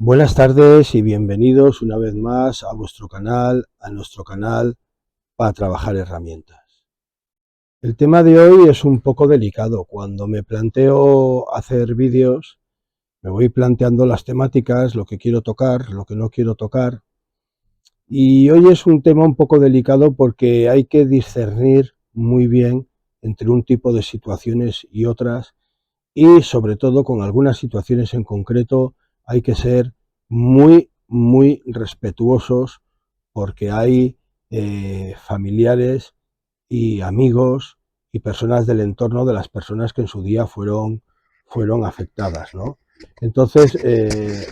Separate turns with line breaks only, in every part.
Buenas tardes y bienvenidos una vez más a vuestro canal, a nuestro canal para trabajar herramientas. El tema de hoy es un poco delicado. Cuando me planteo hacer vídeos, me voy planteando las temáticas, lo que quiero tocar, lo que no quiero tocar. Y hoy es un tema un poco delicado porque hay que discernir muy bien entre un tipo de situaciones y otras, y sobre todo con algunas situaciones en concreto hay que ser muy respetuosos porque hay familiares y amigos y personas del entorno de las personas que en su día fueron afectadas, ¿no? Entonces,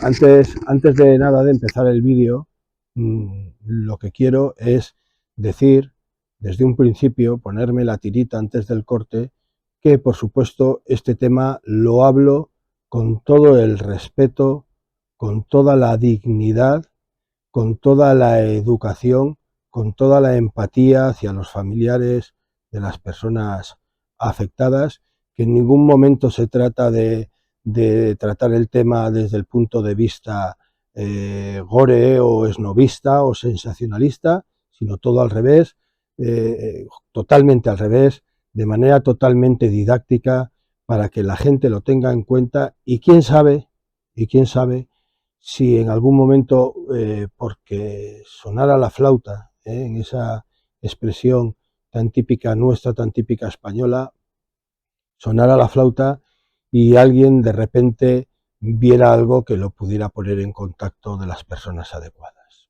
antes de nada de empezar el vídeo, lo que quiero es decir, desde un principio, ponerme la tirita antes del corte, que por supuesto este tema lo hablo con todo el respeto, con toda la dignidad, con toda la educación, con toda la empatía hacia los familiares de las personas afectadas, que en ningún momento se trata de tratar el tema desde el punto de vista gore o esnovista o sensacionalista, sino todo al revés, totalmente al revés, de manera totalmente didáctica, para que la gente lo tenga en cuenta y quién sabe si en algún momento, porque sonara la flauta, en esa expresión tan típica nuestra, tan típica española, sonara la flauta y alguien de repente viera algo que lo pudiera poner en contacto de las personas adecuadas.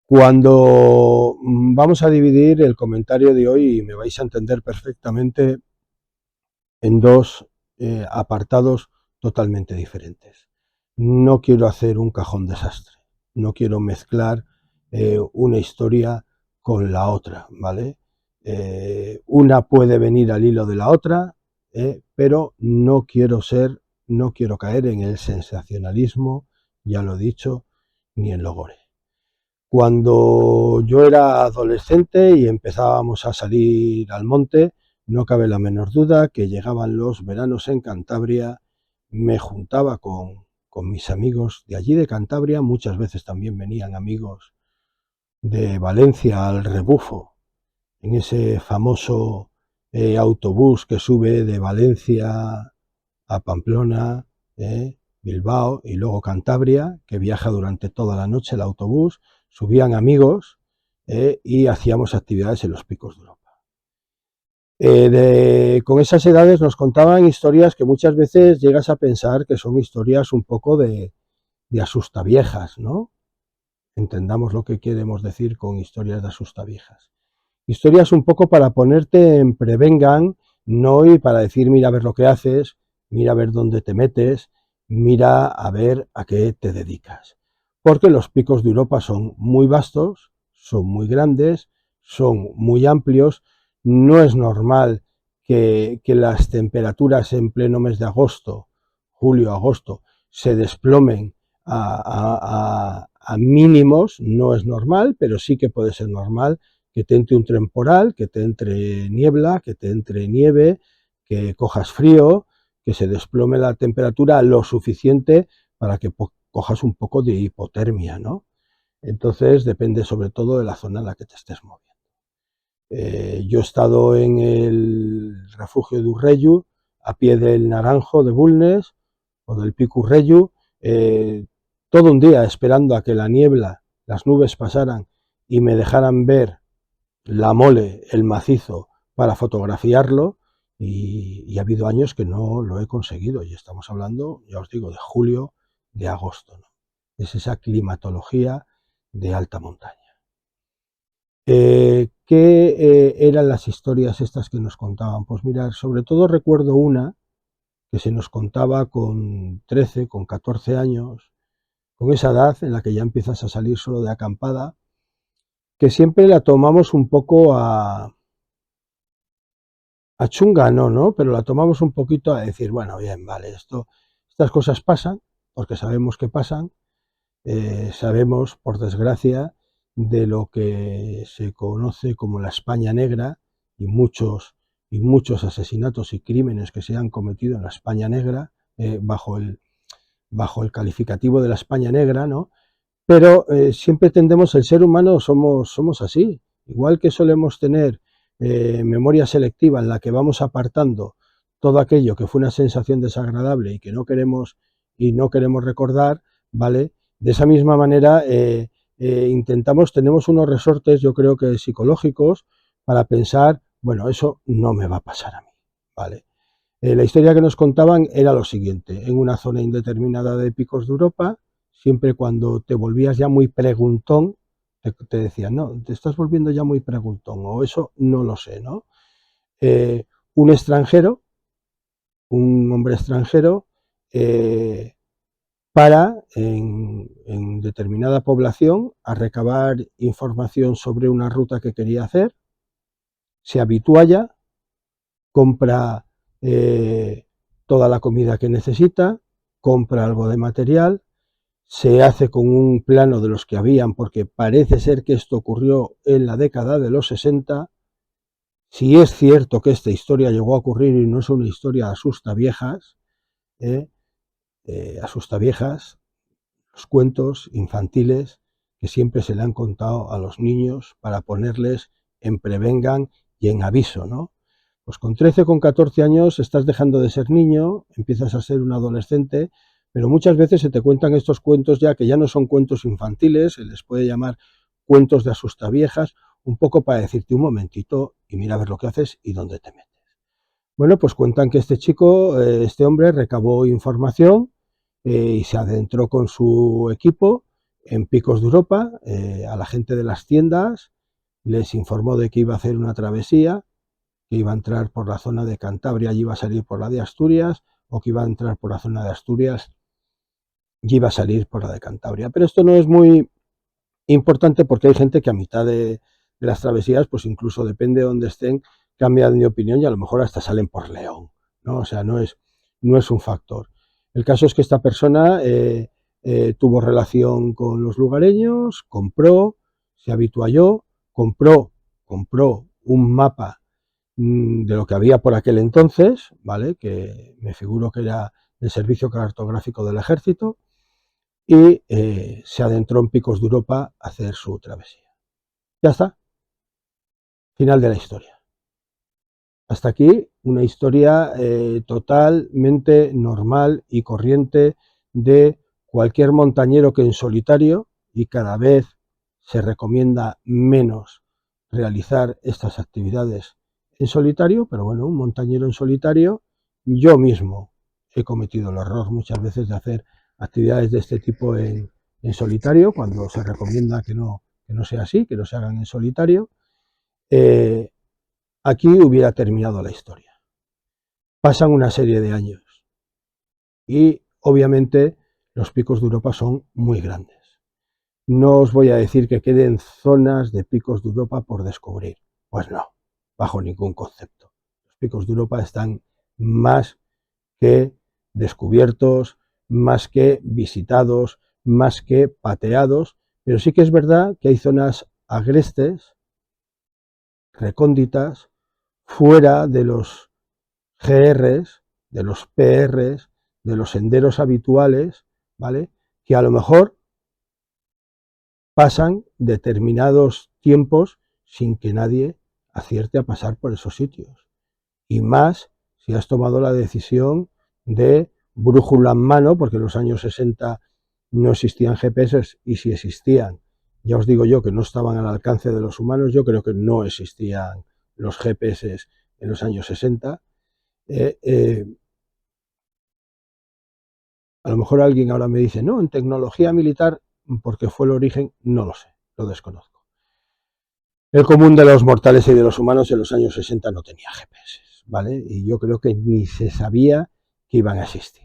Cuando vamos a dividir el comentario de hoy, y me vais a entender perfectamente, en dos apartados totalmente diferentes. No quiero hacer un cajón desastre, no quiero mezclar una historia con la otra, ¿vale? Una puede venir al hilo de la otra, pero no quiero caer en el sensacionalismo, ya lo he dicho, ni en lo gore. Cuando yo era adolescente y empezábamos a salir al monte, no cabe la menor duda que llegaban los veranos en Cantabria, me juntaba con mis amigos de allí de Cantabria, muchas veces también venían amigos de Valencia al Rebufo, en ese famoso autobús que sube de Valencia a Pamplona, Bilbao y luego Cantabria, que viaja durante toda la noche el autobús, subían amigos y hacíamos actividades en los picos de Europa. Con esas edades nos contaban historias que muchas veces llegas a pensar que son historias un poco de asustaviejas, ¿no? Entendamos lo que queremos decir con historias de asustaviejas. Historias un poco para ponerte en prevengan, no y para decir mira a ver lo que haces, mira a ver dónde te metes, mira a ver a qué te dedicas. Porque los picos de Europa son muy vastos, son muy grandes, son muy amplios. No es normal que las temperaturas en pleno mes de agosto, julio, agosto, se desplomen a mínimos. No es normal, pero sí que puede ser normal que te entre un temporal, que te entre niebla, que te entre nieve, que cojas frío, que se desplome la temperatura lo suficiente para que cojas un poco de hipotermia, ¿no? Entonces depende sobre todo de la zona en la que te estés moviendo. Yo he estado en el refugio de Urreyu, a pie del Naranjo de Bulnes o del Pico Urreyu, todo un día esperando a que la niebla, las nubes pasaran y me dejaran ver la mole, el macizo, para fotografiarlo, y ha habido años que no lo he conseguido, y estamos hablando, ya os digo, de julio, de agosto, ¿no? Es esa climatología de alta montaña. ¿Qué eran las historias estas que nos contaban? Pues mirad, sobre todo recuerdo una que se nos contaba con 13, con 14 años, con esa edad en la que ya empiezas a salir solo de acampada, que siempre la tomamos un poco a chunga, no, pero la tomamos un poquito a decir, bueno, bien, vale, estas cosas pasan, porque sabemos que pasan, sabemos, por desgracia, de lo que se conoce como la España negra y muchos asesinatos y crímenes que se han cometido en la España negra bajo bajo el calificativo de la España negra, ¿no? Pero siempre tendemos, el ser humano somos así, igual que solemos tener memoria selectiva en la que vamos apartando todo aquello que fue una sensación desagradable y que no queremos recordar, ¿vale? De esa misma manera tenemos unos resortes, yo creo que psicológicos, para pensar, bueno, eso no me va a pasar a mí, ¿vale? La historia que nos contaban era lo siguiente: en una zona indeterminada de Picos de Europa, siempre cuando te volvías ya muy preguntón, te decían, no, te estás volviendo ya muy preguntón, o eso no lo sé, ¿no? Eh, un extranjero, un hombre extranjero, eh, para en determinada población a recabar información sobre una ruta que quería hacer, se habitúa ya, compra toda la comida que necesita, compra algo de material, se hace con un plano de los que habían, porque parece ser que esto ocurrió en la década de los 60. Si es cierto que esta historia llegó a ocurrir y no es una historia asustaviejas, ¿eh? Asustaviejas, los cuentos infantiles que siempre se le han contado a los niños para ponerles en prevengan y en aviso, ¿no? Pues con 13, con 14 años estás dejando de ser niño, empiezas a ser un adolescente, pero muchas veces se te cuentan estos cuentos ya que ya no son cuentos infantiles, se les puede llamar cuentos de asustaviejas, un poco para decirte un momentito y mira a ver lo que haces y dónde te metes. Bueno, pues cuentan que este chico, este hombre, recabó información y se adentró con su equipo en Picos de Europa, a la gente de las tiendas, les informó de que iba a hacer una travesía, que iba a entrar por la zona de Cantabria y iba a salir por la de Asturias, o que iba a entrar por la zona de Asturias y iba a salir por la de Cantabria. Pero esto no es muy importante porque hay gente que a mitad de las travesías, pues incluso depende de dónde estén, cambian de opinión y a lo mejor hasta salen por León, ¿no? O sea, no es un factor. El caso es que esta persona tuvo relación con los lugareños, compró, se habitualló, compró un mapa de lo que había por aquel entonces, ¿vale? Que me figuro que era el Servicio Cartográfico del Ejército, y se adentró en Picos de Europa a hacer su travesía. Ya está, final de la historia. Hasta aquí una historia totalmente normal y corriente de cualquier montañero que en solitario, y cada vez se recomienda menos realizar estas actividades en solitario, pero bueno, un montañero en solitario, yo mismo he cometido el error muchas veces de hacer actividades de este tipo en solitario, cuando se recomienda que no sea así, que no se hagan en solitario. Eh, Aquí hubiera terminado la historia. Pasan una serie de años y obviamente los Picos de Europa son muy grandes. No os voy a decir que queden zonas de Picos de Europa por descubrir. Pues no, bajo ningún concepto. Los Picos de Europa están más que descubiertos, más que visitados, más que pateados, pero sí que es verdad que hay zonas agrestes, recónditas, fuera de los GRs, de los PRs, de los senderos habituales, ¿vale? Que a lo mejor pasan determinados tiempos sin que nadie acierte a pasar por esos sitios. Y más si has tomado la decisión de brújula en mano, porque en los años 60 no existían GPS, y si existían, ya os digo yo que no estaban al alcance de los humanos. Yo creo que no existían los GPS en los años 60. A lo mejor alguien ahora me dice, no, en tecnología militar, porque fue el origen, no lo sé, lo desconozco. El común de los mortales y de los humanos en los años 60 no tenía GPS, ¿vale? Y yo creo que ni se sabía que iban a existir.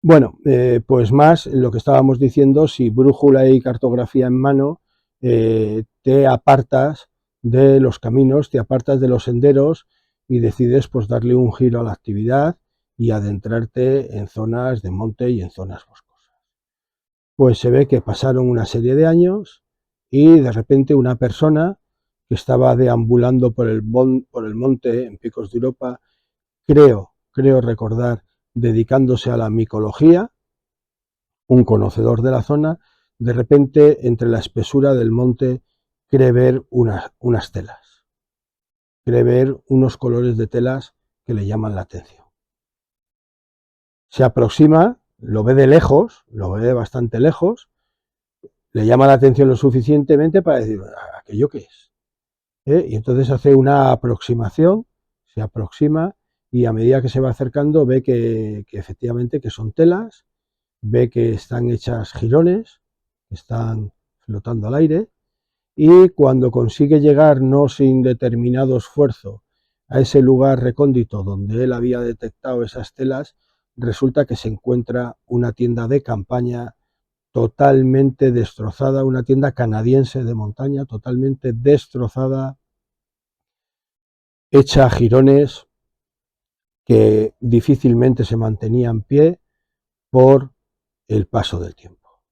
Bueno, pues más lo que estábamos diciendo, si brújula y cartografía en mano, te apartas de los caminos, te apartas de los senderos y decides pues darle un giro a la actividad y adentrarte en zonas de monte y en zonas boscosas. Pues se ve que pasaron una serie de años y de repente una persona que estaba deambulando por el monte en Picos de Europa, creo recordar, dedicándose a la micología, un conocedor de la zona, de repente entre la espesura del monte cree ver unas telas, cree ver unos colores de telas que le llaman la atención. Se aproxima, lo ve de lejos, lo ve bastante lejos, le llama la atención lo suficientemente para decir, ¿aquello qué es? Y entonces hace una aproximación, se aproxima y a medida que se va acercando ve que efectivamente que son telas, ve que están hechas jirones, que están flotando al aire, y cuando consigue llegar, no sin determinado esfuerzo, a ese lugar recóndito donde él había detectado esas telas, resulta que se encuentra una tienda de campaña totalmente destrozada, una tienda canadiense de montaña totalmente destrozada, hecha a jirones, que difícilmente se mantenía en pie por el paso del tiempo.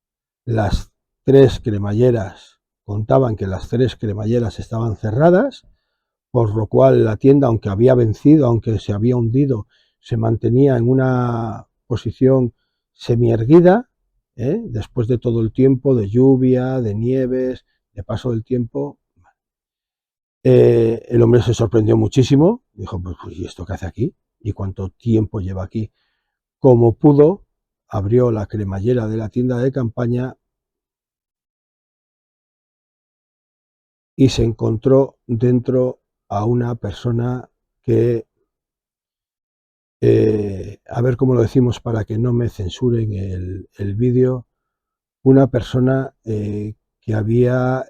Las tres cremalleras contaban que las tres cremalleras estaban cerradas, por lo cual la tienda, aunque había vencido, aunque se había hundido, se mantenía en una posición semierguida, después de todo el tiempo de lluvia, de nieves, de paso del tiempo. El hombre se sorprendió muchísimo, dijo, pues, ¿y esto qué hace aquí? ¿Y cuánto tiempo lleva aquí? Como pudo, abrió la cremallera de la tienda de campaña y se encontró dentro a una persona que, a ver cómo lo decimos para que no me censuren el vídeo, una persona que había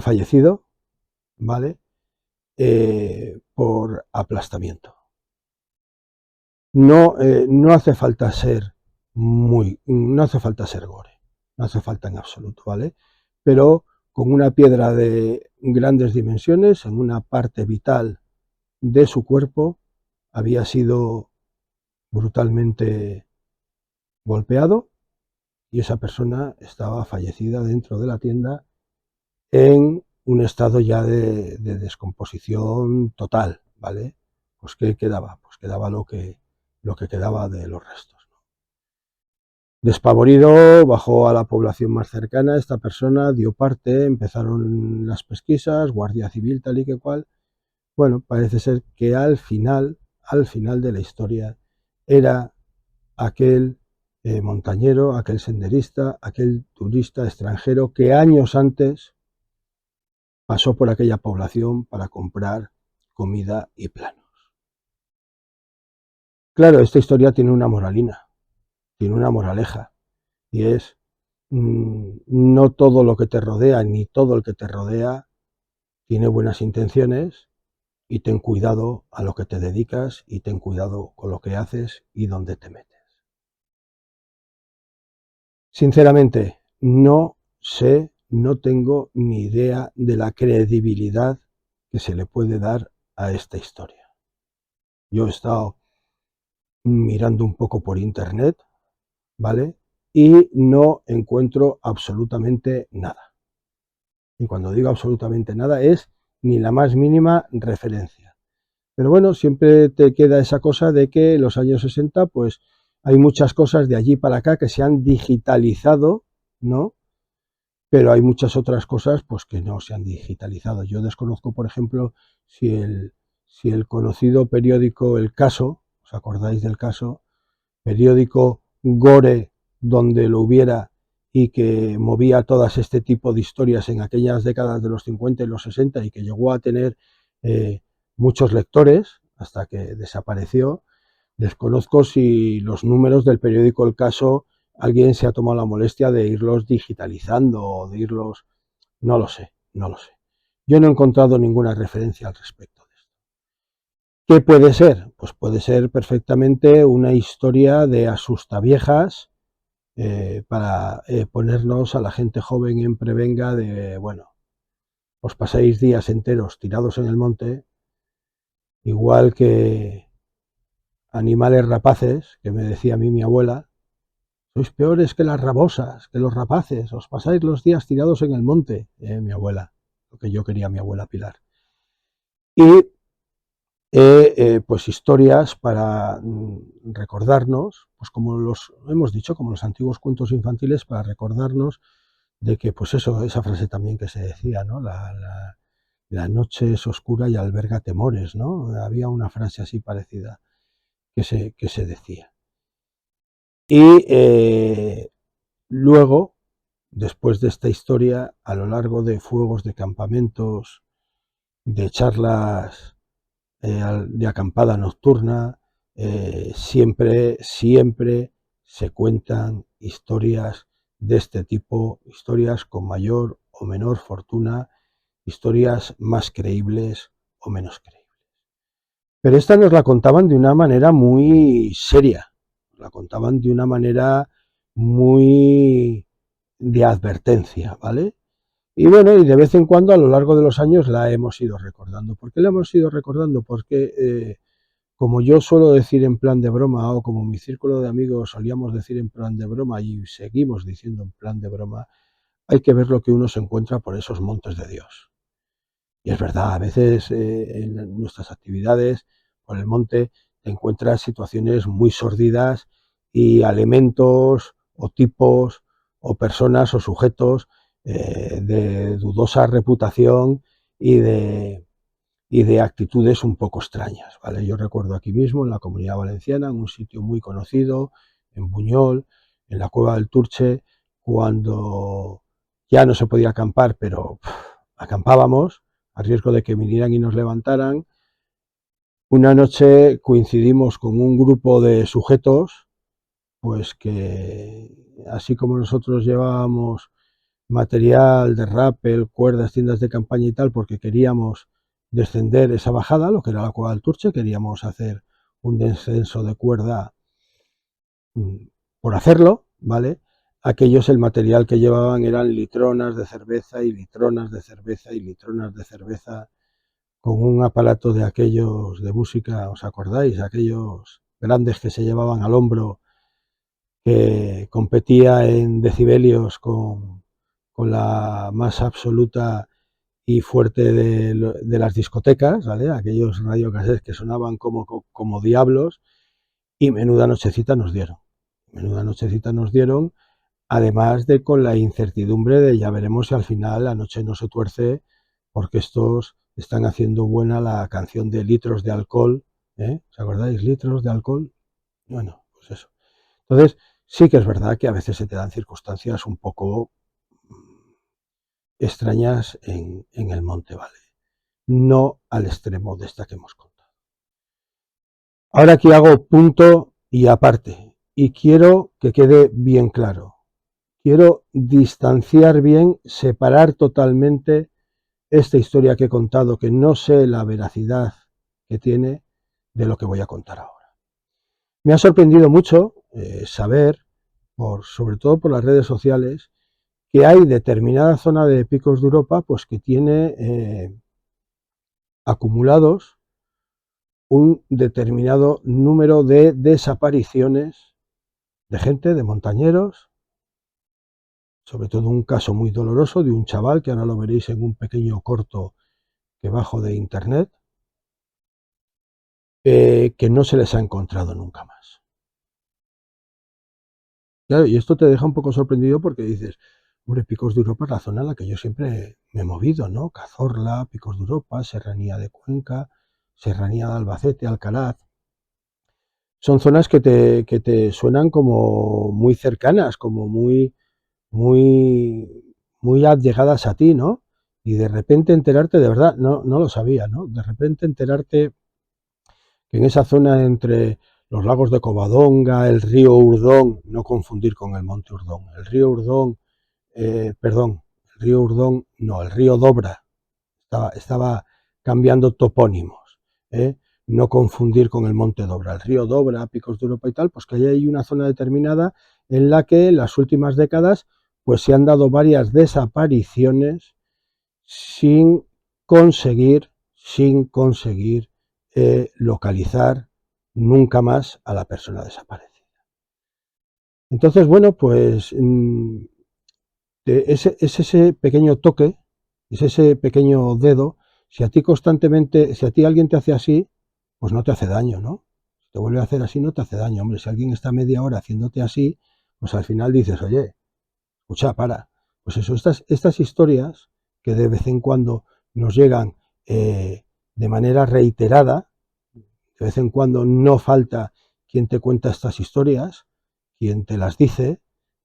fallecido, ¿vale? Por aplastamiento. No hace falta ser no hace falta ser gore, no hace falta en absoluto, ¿vale? Pero con una piedra de grandes dimensiones, en una parte vital de su cuerpo, había sido brutalmente golpeado y esa persona estaba fallecida dentro de la tienda en un estado ya de descomposición total, ¿vale? Pues ¿qué quedaba? Pues quedaba lo que quedaba de los restos. Despavorido, bajó a la población más cercana, esta persona dio parte, empezaron las pesquisas, Guardia Civil, tal y que cual. Bueno, parece ser que al final de la historia, era aquel montañero, aquel senderista, aquel turista extranjero que años antes pasó por aquella población para comprar comida y planos. Claro, esta historia tiene una moralina, tiene una moraleja, y es no todo lo que te rodea, ni todo el que te rodea, tiene buenas intenciones, y ten cuidado a lo que te dedicas, y ten cuidado con lo que haces y dónde te metes. Sinceramente, no sé, no tengo ni idea de la credibilidad que se le puede dar a esta historia. Yo he estado mirando un poco por internet, ¿vale? Y no encuentro absolutamente nada. Y cuando digo absolutamente nada es ni la más mínima referencia. Pero bueno, siempre te queda esa cosa de que en los años 60 pues hay muchas cosas de allí para acá que se han digitalizado, ¿no? Pero hay muchas otras cosas pues que no se han digitalizado. Yo desconozco, por ejemplo, si el conocido periódico El Caso, ¿os acordáis del Caso? Periódico gore donde lo hubiera y que movía todas este tipo de historias en aquellas décadas de los 50 y los 60 y que llegó a tener muchos lectores hasta que desapareció. Desconozco si los números del periódico El Caso alguien se ha tomado la molestia de irlos digitalizando o de irlos... No lo sé, no lo sé. Yo no he encontrado ninguna referencia al respecto de esto. ¿Qué puede ser? Pues puede ser perfectamente una historia de asustaviejas para ponernos a la gente joven en prevenga de, bueno, os pasáis días enteros tirados en el monte, igual que animales rapaces, que me decía a mí mi abuela, sois peores que las rabosas, que los rapaces, os pasáis los días tirados en el monte, mi abuela, lo que yo quería mi abuela Pilar. Y pues historias para recordarnos, pues como los hemos dicho, como los antiguos cuentos infantiles, para recordarnos de que, pues eso, esa frase también que se decía, ¿no? La noche es oscura y alberga temores, ¿no? Había una frase así parecida que se decía. Y luego, después de esta historia, a lo largo de fuegos de campamentos, de charlas de acampada nocturna, siempre se cuentan historias de este tipo, historias con mayor o menor fortuna, historias más creíbles o menos creíbles. Pero esta nos la contaban de una manera muy seria, la contaban de una manera muy de advertencia, ¿vale? Y bueno, y de vez en cuando a lo largo de los años la hemos ido recordando. ¿Por qué la hemos ido recordando? Porque, como yo suelo decir en plan de broma, o como mi círculo de amigos solíamos decir en plan de broma y seguimos diciendo en plan de broma, hay que ver lo que uno se encuentra por esos montes de Dios. Y es verdad, a veces en nuestras actividades por el monte te encuentras situaciones muy sórdidas y elementos o tipos o personas o sujetos de dudosa reputación y de actitudes un poco extrañas, ¿vale? Yo recuerdo aquí mismo, en la Comunidad Valenciana, en un sitio muy conocido, en Buñol, en la Cueva del Turche, cuando ya no se podía acampar, pero acampábamos, a riesgo de que vinieran y nos levantaran. Una noche coincidimos con un grupo de sujetos, pues que así como nosotros llevábamos material de rappel, cuerdas, tiendas de campaña y tal, porque queríamos descender esa bajada, lo que era la Cueva del Turche, queríamos hacer un descenso de cuerda por hacerlo, ¿vale? Aquellos, el material que llevaban eran litronas de cerveza y litronas de cerveza y litronas de cerveza, con un aparato de aquellos de música, ¿os acordáis? Aquellos grandes que se llevaban al hombro, que competía en decibelios con la más absoluta y fuerte de las discotecas, ¿vale? Aquellos radiocassettes que sonaban como diablos, y menuda nochecita nos dieron. Menuda nochecita nos dieron, además de con la incertidumbre de ya veremos si al final la noche no se tuerce, porque estos están haciendo buena la canción de litros de alcohol, ¿eh? ¿Os acordáis? Litros de alcohol. Bueno, pues eso. Entonces, sí que es verdad que a veces se te dan circunstancias un poco extrañas en el monte, ¿vale? No al extremo de esta que hemos contado. Ahora aquí hago punto y aparte, y quiero que quede bien claro. Quiero distanciar bien, separar totalmente esta historia que he contado, que no sé la veracidad que tiene, de lo que voy a contar ahora. Me ha sorprendido mucho saber, sobre todo por las redes sociales, que hay determinada zona de Picos de Europa pues que tiene acumulados un determinado número de desapariciones de gente, de montañeros, sobre todo un caso muy doloroso de un chaval, que ahora lo veréis en un pequeño corto que bajo de internet, que no se les ha encontrado nunca más. Claro, y esto te deja un poco sorprendido porque dices, hombre, Picos de Europa es la zona en la que yo siempre me he movido, ¿no? Cazorla, Picos de Europa, Serranía de Cuenca, Serranía de Albacete, Alcaraz. Son zonas que te suenan como muy cercanas, como muy allegadas a ti, ¿no? Y de repente enterarte, de verdad, no lo sabía, ¿no? De repente enterarte que en esa zona entre los lagos de Covadonga, el río Urdón, no confundir con el monte Urdón, el río Urdón, perdón, el río Urdón, no, el río Dobra, estaba cambiando topónimos, ¿eh? No confundir con el monte Dobra, el río Dobra, Picos de Europa y tal, pues que hay una zona determinada en la que en las últimas décadas pues se han dado varias desapariciones sin conseguir localizar nunca más a la persona desaparecida. Entonces, bueno, pues es ese pequeño toque, es ese pequeño dedo, si a ti alguien te hace así, pues no te hace daño, ¿no? Si te vuelve a hacer así, no te hace daño. Hombre, si alguien está media hora haciéndote así, pues al final dices, oye, escucha, para. Pues eso, estas historias que de vez en cuando nos llegan de manera reiterada, de vez en cuando no falta quien te cuenta estas historias, quien te las dice,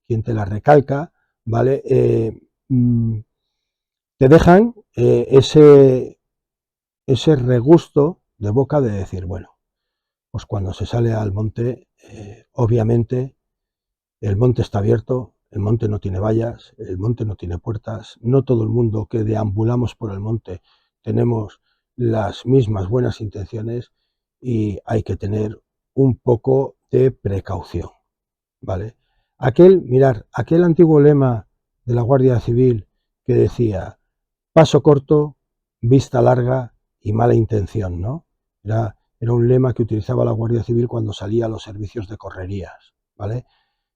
quien te las recalca, ¿vale? Te dejan ese regusto de boca de decir, bueno, pues cuando se sale al monte, obviamente el monte está abierto, el monte no tiene vallas, el monte no tiene puertas, no todo el mundo que deambulamos por el monte tenemos las mismas buenas intenciones y hay que tener un poco de precaución, ¿vale? Aquel antiguo lema de la Guardia Civil que decía paso corto, vista larga y mala intención, ¿no? Era un lema que utilizaba la Guardia Civil cuando salía a los servicios de correrías, ¿vale?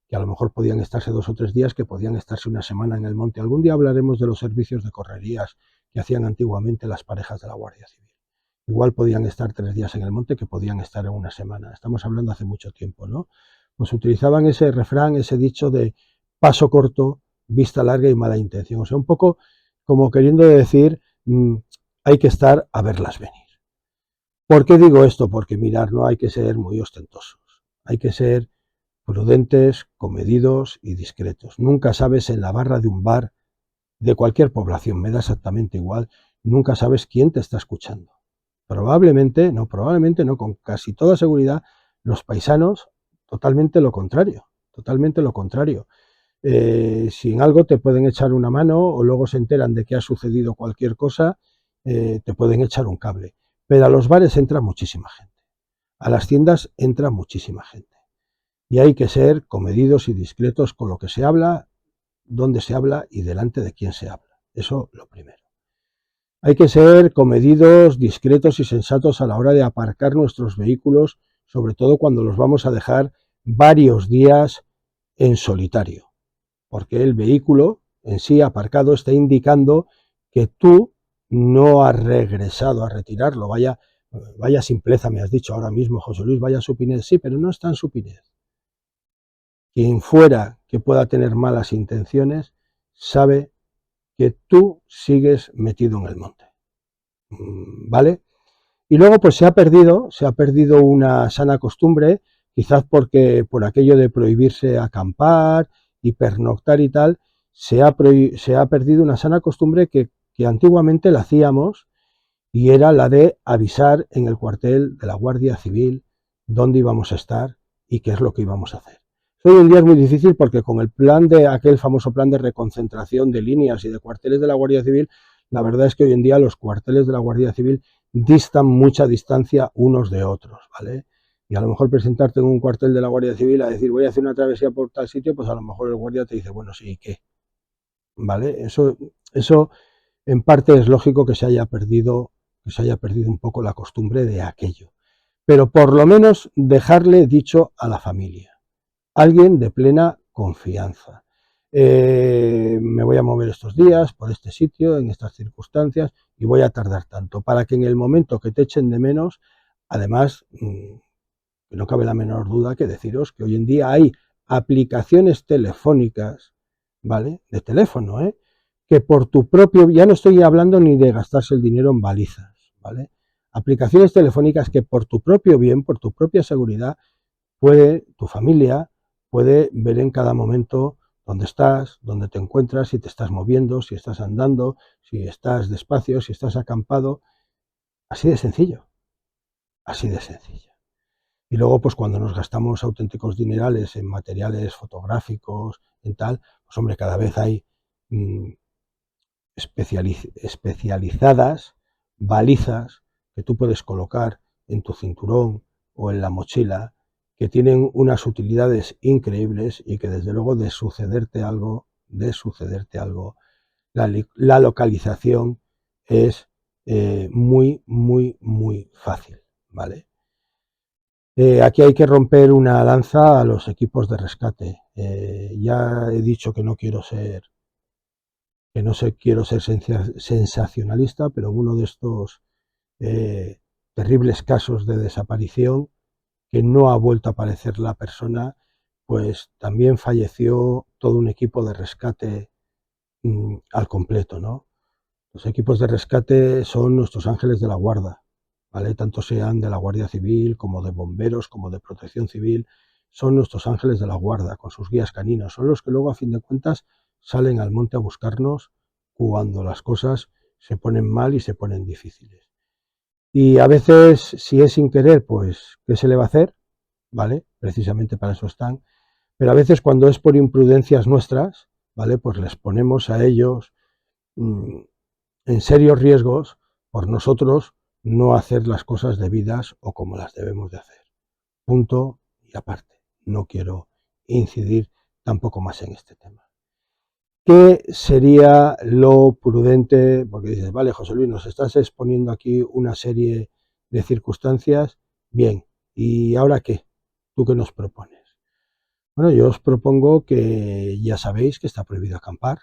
Que a lo mejor podían estarse 2 o 3 días, que podían estarse una semana en el monte. Algún día hablaremos de los servicios de correrías que hacían antiguamente las parejas de la Guardia Civil. Igual podían estar 3 días en el monte que podían estar en una semana. Estamos hablando hace mucho tiempo, ¿no? Pues utilizaban ese refrán, ese dicho de paso corto, vista larga y mala intención. O sea, un poco como queriendo decir, hay que estar a verlas venir. ¿Por qué digo esto? Porque mirar, no hay que ser muy ostentosos. Hay que ser prudentes, comedidos y discretos. Nunca sabes en la barra de un bar de cualquier población, me da exactamente igual, nunca sabes quién te está escuchando. Probablemente no, con casi toda seguridad, los paisanos, totalmente lo contrario, totalmente lo contrario. Si en algo te pueden echar una mano o luego se enteran de que ha sucedido cualquier cosa, te pueden echar un cable. Pero a los bares entra muchísima gente, a las tiendas entra muchísima gente. Y hay que ser comedidos y discretos con lo que se habla, dónde se habla y delante de quién se habla. Eso lo primero. Hay que ser comedidos, discretos y sensatos a la hora de aparcar nuestros vehículos, sobre todo cuando los vamos a dejar varios días en solitario, porque el vehículo en sí aparcado está indicando que tú no has regresado a retirarlo. Vaya simpleza me has dicho ahora mismo, José Luis, vaya supinez. Sí, pero no es tan supinez. Quien fuera que pueda tener malas intenciones sabe que tú sigues metido en el monte, ¿vale? Y luego pues se ha perdido una sana costumbre, quizás porque por aquello de prohibirse acampar y pernoctar y tal, se ha perdido una sana costumbre que antiguamente la hacíamos y era la de avisar en el cuartel de la Guardia Civil dónde íbamos a estar y qué es lo que íbamos a hacer. Hoy en día es muy difícil porque con el plan de aquel famoso plan de reconcentración de líneas y de cuarteles de la Guardia Civil, la verdad es que hoy en día los cuarteles de la Guardia Civil distan mucha distancia unos de otros, ¿vale? Y a lo mejor presentarte en un cuartel de la Guardia Civil a decir voy a hacer una travesía por tal sitio, pues a lo mejor el guardia te dice, bueno, sí, ¿y qué? ¿Vale? Eso en parte es lógico que se haya perdido un poco la costumbre de aquello. Pero por lo menos dejarle dicho a la familia, alguien de plena confianza. Me voy a mover estos días por este sitio, en estas circunstancias, y voy a tardar tanto, para que en el momento que te echen de menos, además, que no cabe la menor duda que deciros que hoy en día hay aplicaciones telefónicas, ¿vale? De teléfono, que por tu propio, ya no estoy hablando ni de gastarse el dinero en balizas, ¿vale? Aplicaciones telefónicas que por tu propio bien, por tu propia seguridad, tu familia puede ver en cada momento dónde estás, dónde te encuentras, si te estás moviendo, si estás andando, si estás despacio, si estás acampado. Así de sencillo, así de sencillo. Y luego, pues cuando nos gastamos auténticos dinerales en materiales fotográficos, en tal, pues hombre, cada vez hay especializadas balizas que tú puedes colocar en tu cinturón o en la mochila, que tienen unas utilidades increíbles y que desde luego de sucederte algo, la localización es muy, muy, muy fácil, ¿vale? Aquí hay que romper una lanza a los equipos de rescate. Ya he dicho que no quiero ser sensacionalista, pero uno de estos terribles casos de desaparición, que no ha vuelto a aparecer la persona, pues también falleció todo un equipo de rescate al completo, ¿no? Los equipos de rescate son nuestros ángeles de la guarda, ¿vale? Tanto sean de la Guardia Civil como de bomberos, como de Protección Civil, son nuestros ángeles de la guarda, con sus guías caninos. Son los que luego, a fin de cuentas, salen al monte a buscarnos cuando las cosas se ponen mal y se ponen difíciles. Y a veces, si es sin querer, pues, ¿qué se le va a hacer? ¿Vale? Precisamente para eso están. Pero a veces, cuando es por imprudencias nuestras, ¿vale? Pues les ponemos a ellos en serios riesgos por nosotros no hacer las cosas debidas o como las debemos de hacer. Punto y aparte. No quiero incidir tampoco más en este tema. ¿Qué sería lo prudente? Porque dices, vale, José Luis, nos estás exponiendo aquí una serie de circunstancias. Bien, ¿y ahora qué? ¿Tú qué nos propones? Bueno, yo os propongo que ya sabéis que está prohibido acampar,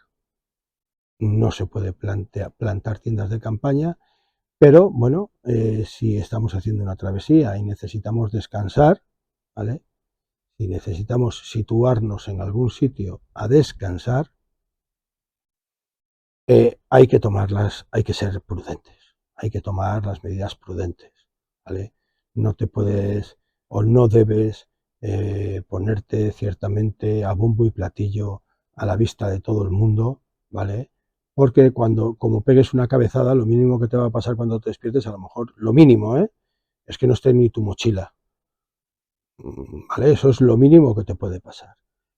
no se puede plantar tiendas de campaña, pero bueno, si estamos haciendo una travesía y necesitamos descansar, ¿vale? Si necesitamos situarnos en algún sitio a descansar, hay que ser prudentes, hay que tomar las medidas prudentes, ¿vale? No te puedes o no debes ponerte ciertamente a bombo y platillo a la vista de todo el mundo, ¿vale? Porque como pegues una cabezada, lo mínimo que te va a pasar cuando te despiertes, a lo mejor, lo mínimo, es que no esté ni tu mochila, ¿vale? Eso es lo mínimo que te puede pasar.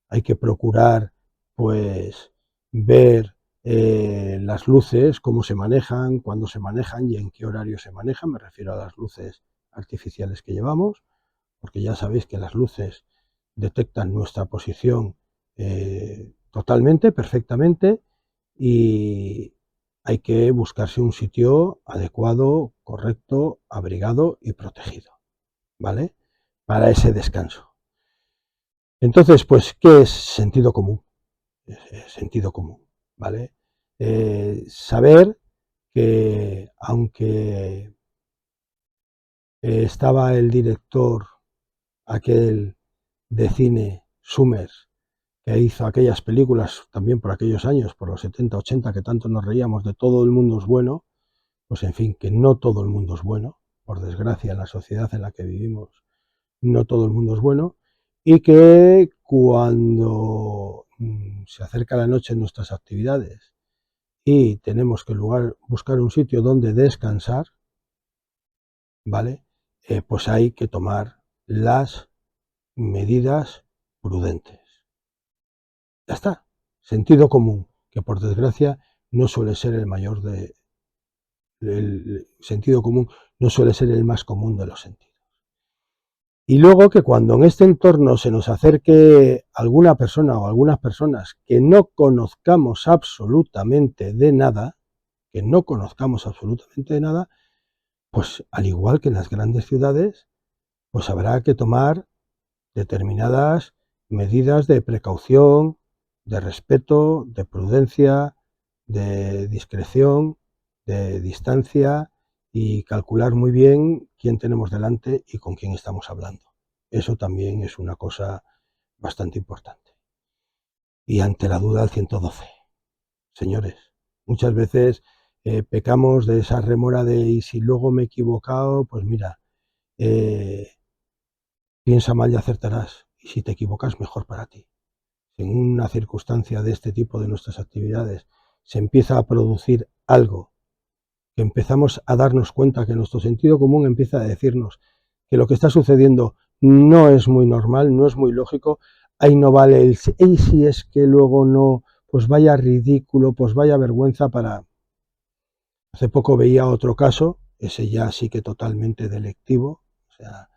Hay que procurar, pues, ver las luces, cómo se manejan, cuándo se manejan y en qué horario se manejan. Me refiero a las luces artificiales que llevamos, porque ya sabéis que las luces detectan nuestra posición totalmente, perfectamente, y hay que buscarse un sitio adecuado, correcto, abrigado y protegido, ¿vale? Para ese descanso. Entonces, pues, ¿qué es sentido común? Sentido común, ¿vale? Saber que aunque estaba el director aquel de cine, Summers, que hizo aquellas películas también por aquellos años, por los 70, 80, que tanto nos reíamos de todo el mundo es bueno, pues en fin, que no todo el mundo es bueno, por desgracia en la sociedad en la que vivimos, no todo el mundo es bueno, y que cuando se acerca la noche en nuestras actividades y tenemos que buscar un sitio donde descansar, ¿vale? Pues hay que tomar las medidas prudentes. Ya está. Sentido común, que por desgracia no suele ser el sentido común no suele ser el más común de los sentidos. Y luego que cuando en este entorno se nos acerque alguna persona o algunas personas que no conozcamos absolutamente de nada, pues al igual que en las grandes ciudades, pues habrá que tomar determinadas medidas de precaución, de respeto, de prudencia, de discreción, de distancia y calcular muy bien quién tenemos delante y con quién estamos hablando. Eso también es una cosa bastante importante. Y ante la duda, el 112. Señores, muchas veces pecamos de esa remora de y si luego me he equivocado, pues mira, piensa mal y acertarás. Y si te equivocas, mejor para ti. Si en una circunstancia de este tipo de nuestras actividades se empieza a producir algo, que empezamos a darnos cuenta que nuestro sentido común empieza a decirnos que lo que está sucediendo no es muy normal, no es muy lógico, ahí no vale el y si es que luego no, pues vaya ridículo, pues vaya vergüenza para... Hace poco veía otro caso, ese ya sí que totalmente delictivo, o sea,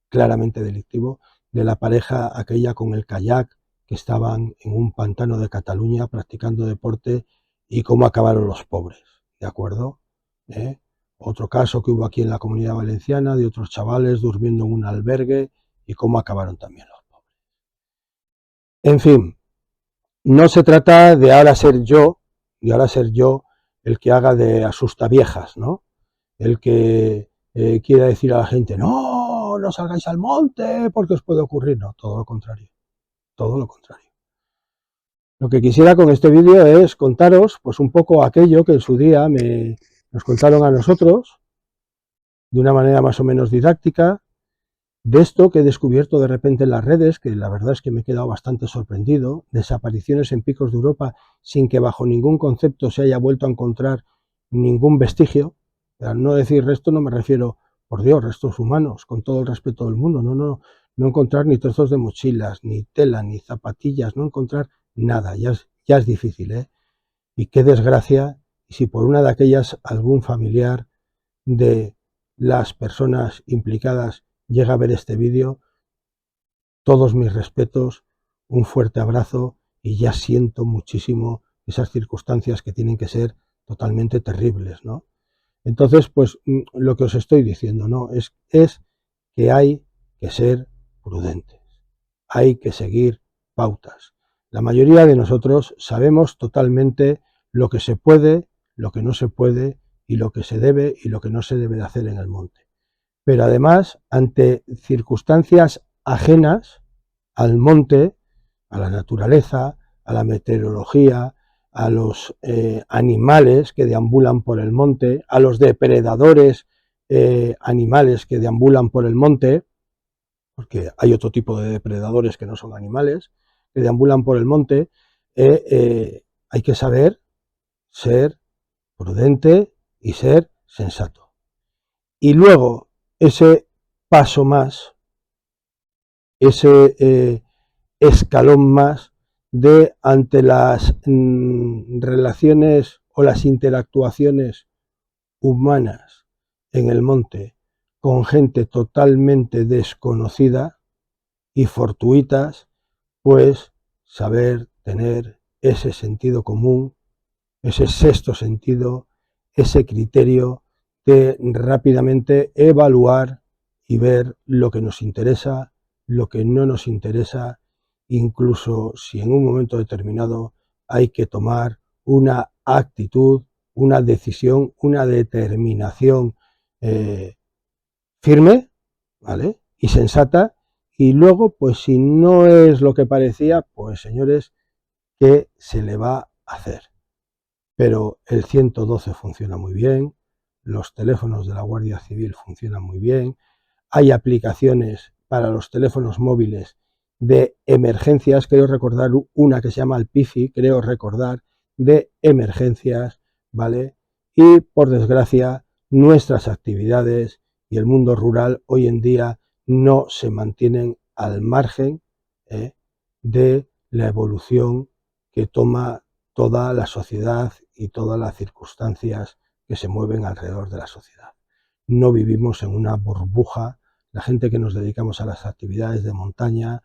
claramente delictivo, de la pareja aquella con el kayak que estaban en un pantano de Cataluña practicando deporte y cómo acabaron los pobres, ¿de acuerdo? ¿Eh? Otro caso que hubo aquí en la Comunidad Valenciana de otros chavales durmiendo en un albergue y cómo acabaron también los pobres. En fin, no se trata de ahora ser yo el que haga de asustaviejas, ¿no? El que quiera decir a la gente, no, no salgáis al monte porque os puede ocurrir. No, todo lo contrario, todo lo contrario. Lo que quisiera con este vídeo es contaros pues un poco aquello que en su día nos contaron a nosotros de una manera más o menos didáctica, de esto que he descubierto de repente en las redes, que la verdad es que me he quedado bastante sorprendido, desapariciones en picos de Europa sin que bajo ningún concepto se haya vuelto a encontrar ningún vestigio. Al no decir resto no me refiero, por Dios, restos humanos, con todo el respeto del mundo, no encontrar ni trozos de mochilas, ni tela, ni zapatillas, no encontrar nada, ya es difícil, ¿eh? Y qué desgracia, y si por una de aquellas algún familiar de las personas implicadas llega a ver este vídeo, todos mis respetos, un fuerte abrazo, y ya siento muchísimo esas circunstancias que tienen que ser totalmente terribles, ¿no? Entonces, pues lo que os estoy diciendo, ¿no? Es que hay que ser prudentes, hay que seguir pautas. La mayoría de nosotros sabemos totalmente lo que se puede, lo que no se puede, y lo que se debe y lo que no se debe de hacer en el monte. Pero además, ante circunstancias ajenas al monte, a la naturaleza, a la meteorología, a los animales que deambulan por el monte, a los depredadores animales que deambulan por el monte, porque hay otro tipo de depredadores que no son animales, que deambulan por el monte, hay que saber ser prudente y ser sensato. Y luego, ese paso más, ese escalón más de ante las relaciones o las interactuaciones humanas en el monte con gente totalmente desconocida y fortuitas, pues saber tener ese sentido común, ese sexto sentido, ese criterio de rápidamente evaluar y ver lo que nos interesa, lo que no nos interesa, incluso si en un momento determinado hay que tomar una actitud, una decisión, una determinación firme, ¿vale? Y sensata, y luego, pues si no es lo que parecía, pues señores, ¿qué se le va a hacer? Pero el 112 funciona muy bien, los teléfonos de la Guardia Civil funcionan muy bien, hay aplicaciones para los teléfonos móviles de emergencias, creo recordar una que se llama el Pifi, creo recordar, de emergencias, ¿vale? Y por desgracia, nuestras actividades y el mundo rural hoy en día no se mantienen al margen de la evolución que toma toda la sociedad y todas las circunstancias que se mueven alrededor de la sociedad. No vivimos en una burbuja. La gente que nos dedicamos a las actividades de montaña,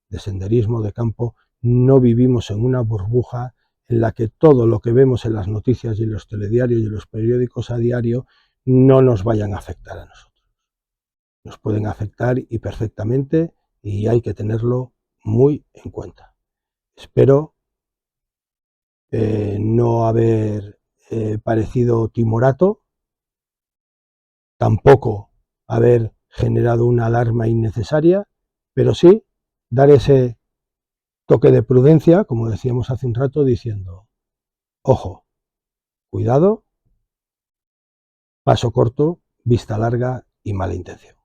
de senderismo, de campo, no vivimos en una burbuja en la que todo lo que vemos en las noticias y en los telediarios y en los periódicos a diario no nos vayan a afectar a nosotros. Nos pueden afectar y perfectamente, y hay que tenerlo muy en cuenta. Espero no haber parecido timorato, tampoco haber generado una alarma innecesaria, pero sí dar ese toque de prudencia, como decíamos hace un rato, diciendo, ojo, cuidado, paso corto, vista larga y mala intención.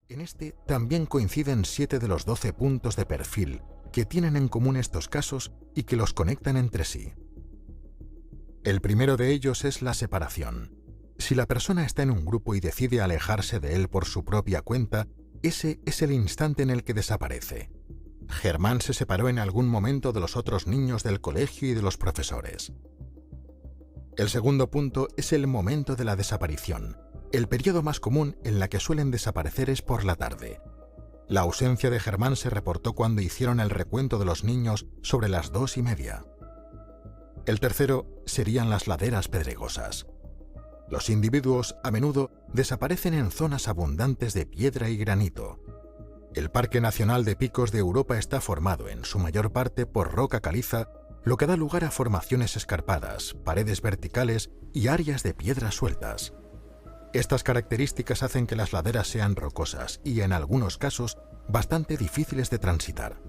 En este también coinciden 7 de los 12 puntos de perfil que tienen en común estos casos y que los conectan entre sí. El primero de ellos es la separación. Si la persona está en un grupo y decide alejarse de él por su propia cuenta, ese es el instante en el que desaparece. Germán se separó en algún momento de los otros niños del colegio y de los profesores. El segundo punto es el momento de la desaparición. El periodo más común en la que suelen desaparecer es por la tarde. La ausencia de Germán se reportó cuando hicieron el recuento de los niños sobre las 2:30. El tercero serían las laderas pedregosas. Los individuos a menudo desaparecen en zonas abundantes de piedra y granito. El Parque Nacional de Picos de Europa está formado en su mayor parte por roca caliza lo que da lugar a formaciones escarpadas, paredes verticales y áreas de piedras sueltas. Estas características hacen que las laderas sean rocosas y, en algunos casos, bastante difíciles de transitar.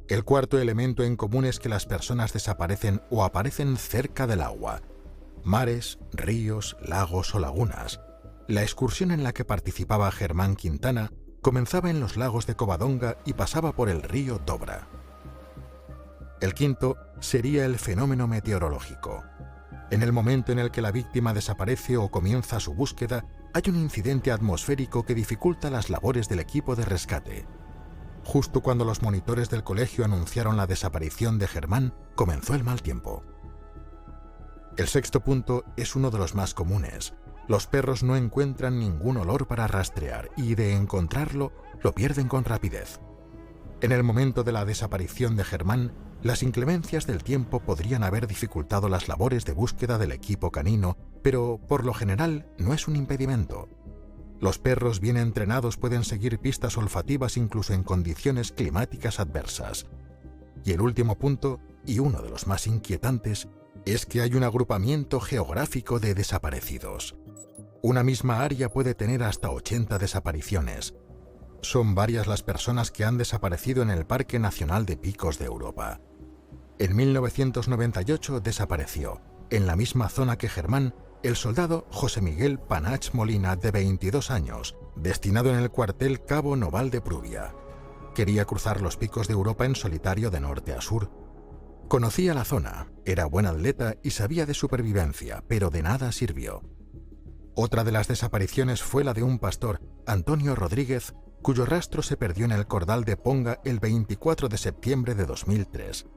El cuarto elemento en común es que las personas desaparecen o aparecen cerca del agua. Mares, ríos, lagos o lagunas. La excursión en la que participaba Germán Quintana comenzaba en los lagos de Covadonga y pasaba por el río Dobra. El quinto sería el fenómeno meteorológico. En el momento en el que la víctima desaparece o comienza su búsqueda, hay un incidente atmosférico que dificulta las labores del equipo de rescate. Justo cuando los monitores del colegio anunciaron la desaparición de Germán, comenzó el mal tiempo. El sexto punto es uno de los más comunes. Los perros no encuentran ningún olor para rastrear y, de encontrarlo, lo pierden con rapidez. En el momento de la desaparición de Germán, las inclemencias del tiempo podrían haber dificultado las labores de búsqueda del equipo canino, pero por lo general no es un impedimento. Los perros bien entrenados pueden seguir pistas olfativas incluso en condiciones climáticas adversas. Y el último punto, y uno de los más inquietantes, es que hay un agrupamiento geográfico de desaparecidos. Una misma área puede tener hasta 80 desapariciones. Son varias las personas que han desaparecido en el Parque Nacional de Picos de Europa. En 1998 desapareció, en la misma zona que Germán, el soldado José Miguel Panach Molina, de 22 años, destinado en el cuartel Cabo Noval de Prubia. Quería cruzar los picos de Europa en solitario de norte a sur. Conocía la zona, era buen atleta y sabía de supervivencia, pero de nada sirvió. Otra de las desapariciones fue la de un pastor, Antonio Rodríguez, cuyo rastro se perdió en el Cordal de Ponga el 24 de septiembre de 2003.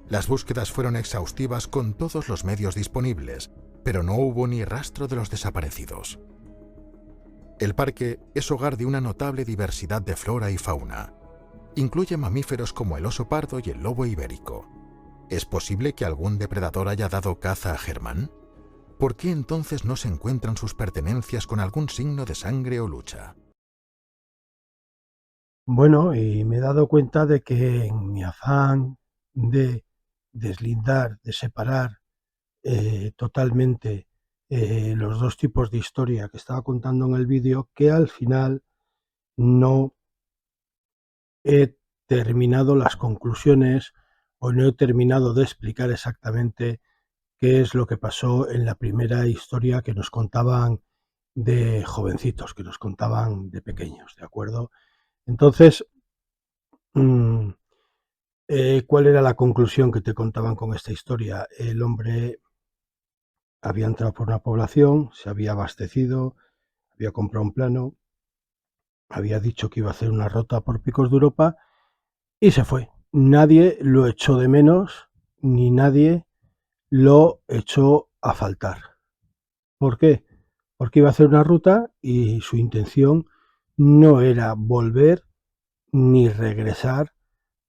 Las búsquedas fueron exhaustivas con todos los medios disponibles, pero no hubo ni rastro de los desaparecidos. El parque es hogar de una notable diversidad de flora y fauna. Incluye mamíferos como el oso pardo y el lobo ibérico. ¿Es posible que algún depredador haya dado caza a Germán? ¿Por qué entonces no se encuentran sus pertenencias con algún signo de sangre o lucha?
Bueno, y me he dado cuenta de que en mi afán de deslindar, de separar totalmente los dos tipos de historia que estaba contando en el vídeo, que al final no he terminado las conclusiones o no he terminado de explicar exactamente qué es lo que pasó en la primera historia que nos contaban de jovencitos, que nos contaban de pequeños, ¿de acuerdo? Entonces, ¿cuál era la conclusión que te contaban con esta historia? El hombre había entrado por una población, se había abastecido, había comprado un plano, había dicho que iba a hacer una ruta por Picos de Europa y se fue. Nadie lo echó de menos ni nadie lo echó a faltar. ¿Por qué? Porque iba a hacer una ruta y su intención no era volver ni regresar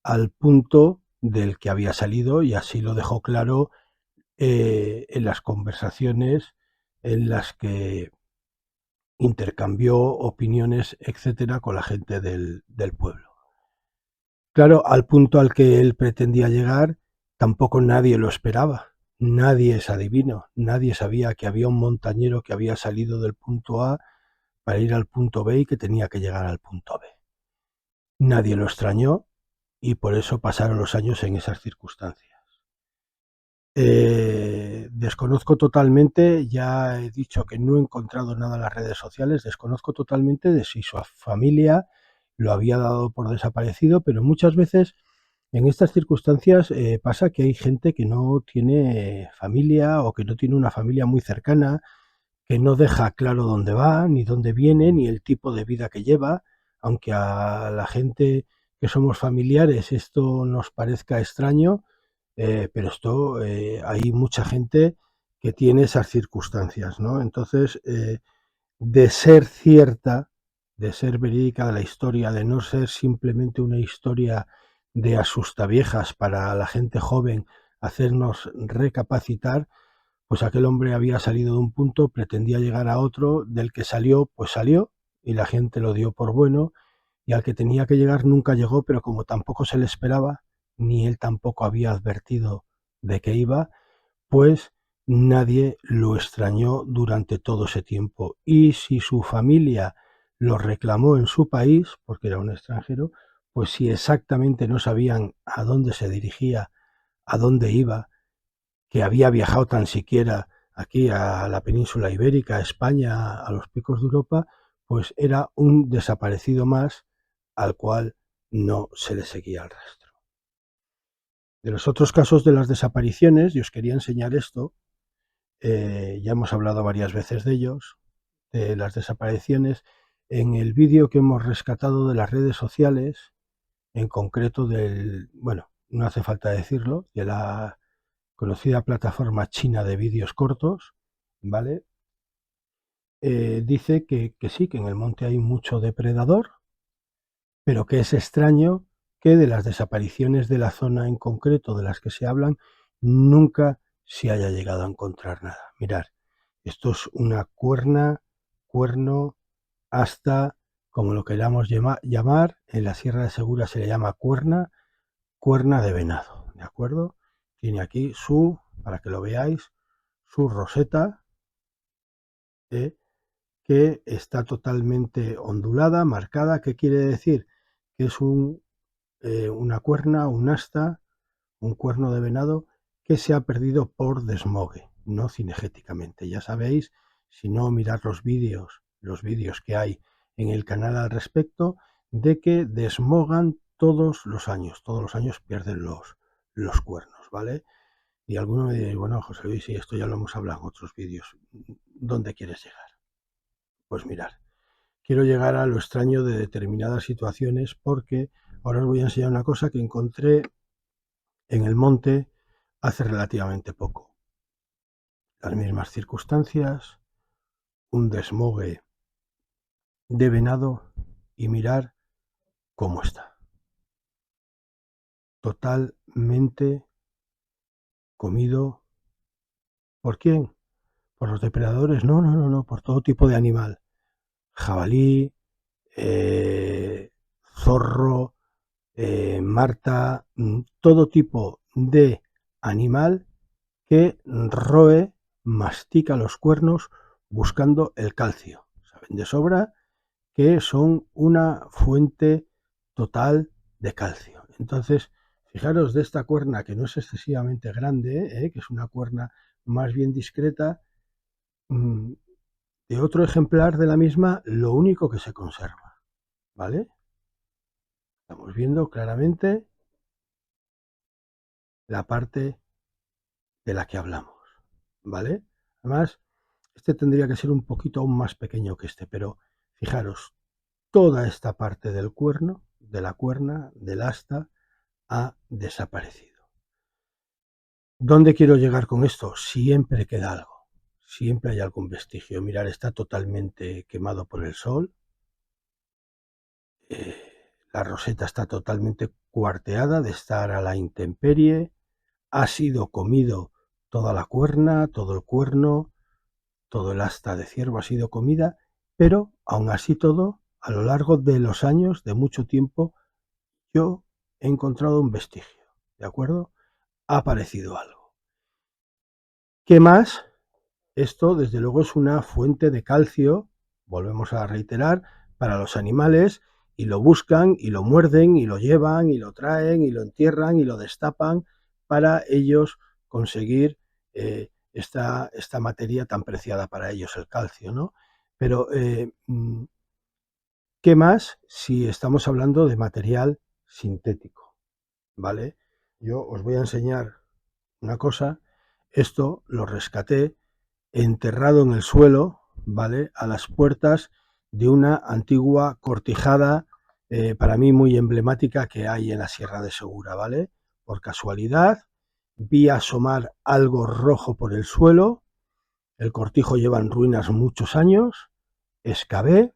al punto del que había salido, y así lo dejó claro en las conversaciones en las que intercambió opiniones, etcétera, con la gente del pueblo. Claro, al punto al que él pretendía llegar, tampoco nadie lo esperaba. Nadie es adivino, nadie sabía que había un montañero que había salido del punto A para ir al punto B y que tenía que llegar al punto B. Nadie lo extrañó y por eso pasaron los años en esas circunstancias. Desconozco totalmente, ya he dicho que no he encontrado nada en las redes sociales, desconozco totalmente de si su familia lo había dado por desaparecido, pero muchas veces en estas circunstancias pasa que hay gente que no tiene familia o que no tiene una familia muy cercana, que no deja claro dónde va, ni dónde viene, ni el tipo de vida que lleva, aunque a la gente que somos familiares esto nos parezca extraño, pero esto hay mucha gente que tiene esas circunstancias, ¿no? Entonces, de ser cierta, de ser verídica la historia, de no ser simplemente una historia de asustaviejas para la gente joven, hacernos recapacitar, pues aquel hombre había salido de un punto, pretendía llegar a otro, del que salió, pues salió, y la gente lo dio por bueno, y al que tenía que llegar nunca llegó, pero como tampoco se le esperaba, ni él tampoco había advertido de que iba, pues nadie lo extrañó durante todo ese tiempo. Y si su familia lo reclamó en su país, porque era un extranjero, pues si exactamente no sabían a dónde se dirigía, a dónde iba, que había viajado tan siquiera aquí a la península ibérica, a España, a los picos de Europa, pues era un desaparecido más al cual no se le seguía el rastro. De los otros casos de las desapariciones, yo os quería enseñar esto, ya hemos hablado varias veces de ellos, de las desapariciones, en el vídeo que hemos rescatado de las redes sociales, en concreto bueno, no hace falta decirlo, de la conocida plataforma china de vídeos cortos, ¿vale? Dice que sí, que en el monte hay mucho depredador, pero que es extraño que de las desapariciones de la zona en concreto de las que se hablan, nunca se haya llegado a encontrar nada. Mirad, esto es una cuerno, hasta, como lo queramos llamar, en la Sierra de Segura se le llama cuerna de venado, ¿de acuerdo? Tiene aquí para que lo veáis, su roseta, que está totalmente ondulada, marcada. ¿Qué quiere decir? Que es una cuerna, un asta, un cuerno de venado que se ha perdido por desmogue, no cinegéticamente. Ya sabéis, si no, mirad los vídeos que hay en el canal al respecto, de que desmogan todos los años pierden los cuernos, ¿vale? Y alguno me dice, bueno, José Luis, y esto ya lo hemos hablado en otros vídeos, ¿dónde quieres llegar? Pues mirad, quiero llegar a lo extraño de determinadas situaciones, porque ahora os voy a enseñar una cosa que encontré en el monte hace relativamente poco. Las mismas circunstancias, un desmogue de venado, y mirar cómo está. Totalmente comido. ¿Por quién? ¿Por los depredadores? No, no, no, no, por todo tipo de animal. Jabalí, zorro, marta, todo tipo de animal que roe, mastica los cuernos buscando el calcio. Saben de sobra que son una fuente total de calcio. Entonces, fijaros de esta cuerna, que no es excesivamente grande, que es una cuerna más bien discreta, de otro ejemplar de la misma, lo único que se conserva, ¿vale? Estamos viendo claramente la parte de la que hablamos, ¿vale? Además, este tendría que ser un poquito aún más pequeño que este, pero fijaros, toda esta parte del cuerno, de la cuerna, del asta, ha desaparecido. ¿Dónde quiero llegar con esto? Siempre queda algo, siempre hay algún vestigio. Mirar, está totalmente quemado por el sol, la roseta está totalmente cuarteada de estar a la intemperie, ha sido comido toda la cuerna, todo el cuerno, todo el asta de ciervo ha sido comida, pero aún así todo, a lo largo de los años, de mucho tiempo, yo he encontrado un vestigio, ¿de acuerdo? Ha aparecido algo. ¿Qué más? Esto, desde luego, es una fuente de calcio, volvemos a reiterar, para los animales, y lo buscan, y lo muerden, y lo llevan, y lo traen, y lo entierran, y lo destapan, para ellos conseguir esta materia tan preciada para ellos, el calcio, ¿no? Pero, ¿qué más si estamos hablando de material sintético? ¿Vale? Yo os voy a enseñar una cosa. Esto lo rescaté enterrado en el suelo, ¿vale? A las puertas de una antigua cortijada, para mí muy emblemática, que hay en la Sierra de Segura, ¿vale? Por casualidad, vi asomar algo rojo por el suelo, el cortijo lleva en ruinas muchos años, excavé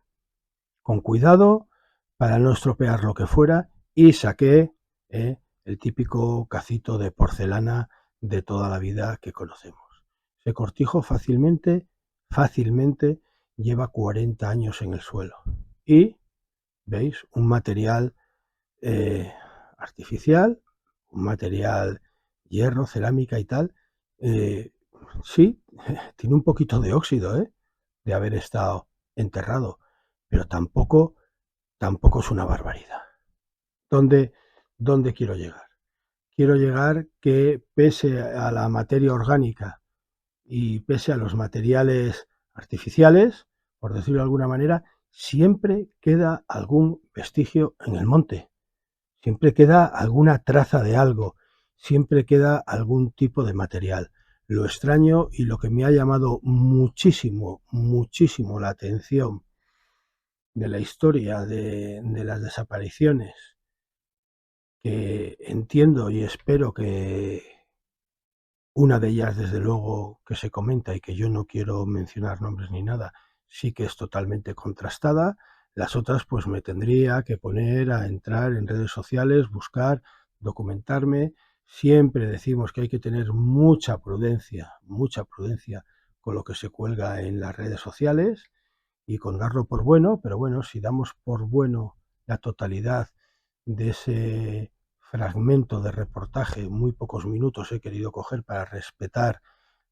con cuidado para no estropear lo que fuera y saqué el típico cacito de porcelana de toda la vida que conocemos. Ese cortijo fácilmente lleva 40 años en el suelo. Y, ¿veis? Un material artificial, un material hierro, cerámica y tal, sí, tiene un poquito de óxido, de haber estado enterrado, pero tampoco es una barbaridad. ¿Dónde, dónde quiero llegar? Quiero llegar que pese a la materia orgánica y pese a los materiales artificiales, por decirlo de alguna manera, siempre queda algún vestigio en el monte, siempre queda alguna traza de algo, siempre queda algún tipo de material. Lo extraño y lo que me ha llamado muchísimo, muchísimo la atención de la historia de las desapariciones, que entiendo y espero que una de ellas, desde luego, que se comenta y que yo no quiero mencionar nombres ni nada, sí que es totalmente contrastada. Las otras, pues me tendría que poner a entrar en redes sociales, buscar, documentarme. Siempre decimos que hay que tener mucha prudencia con lo que se cuelga en las redes sociales y con darlo por bueno, pero bueno, si damos por bueno la totalidad de ese fragmento de reportaje, muy pocos minutos he querido coger para respetar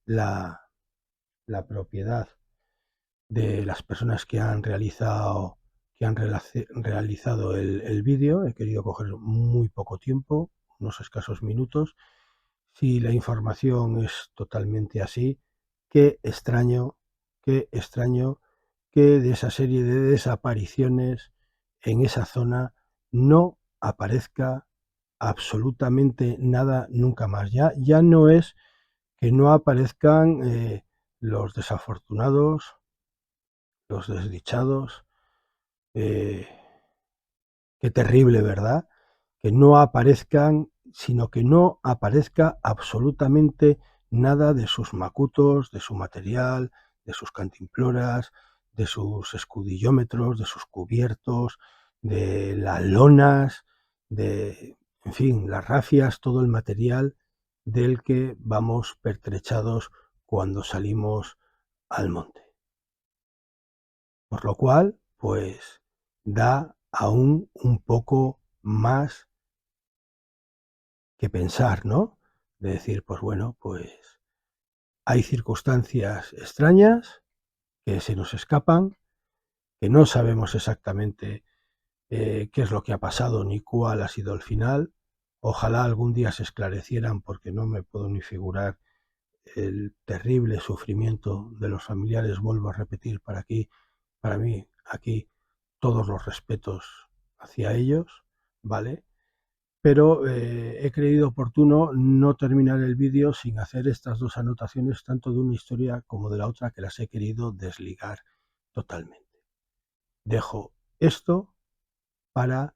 la, la propiedad de las personas que han realizado el vídeo. He querido coger muy poco tiempo, unos escasos minutos. Si la información es totalmente así, qué extraño que de esa serie de desapariciones en esa zona no aparezca absolutamente nada nunca más. Ya no es que no aparezcan los desafortunados, los desdichados, eh, qué terrible, ¿verdad? Que no aparezcan, sino que no aparezca absolutamente nada de sus macutos, de su material, de sus cantimploras, de sus escudillómetros, de sus cubiertos, de las lonas, en fin, las rafias, todo el material del que vamos pertrechados cuando salimos al monte. Por lo cual, pues da aún un poco más que pensar, ¿no? De decir, pues bueno, pues hay circunstancias extrañas que se nos escapan, que no sabemos exactamente qué es lo que ha pasado ni cuál ha sido el final. Ojalá algún día se esclarecieran, porque no me puedo ni figurar el terrible sufrimiento de los familiares. Vuelvo a repetir, para mí, aquí, todos los respetos hacia ellos, ¿vale? Pero he creído oportuno no terminar el vídeo sin hacer estas dos anotaciones, tanto de una historia como de la otra, que las he querido desligar totalmente. Dejo esto para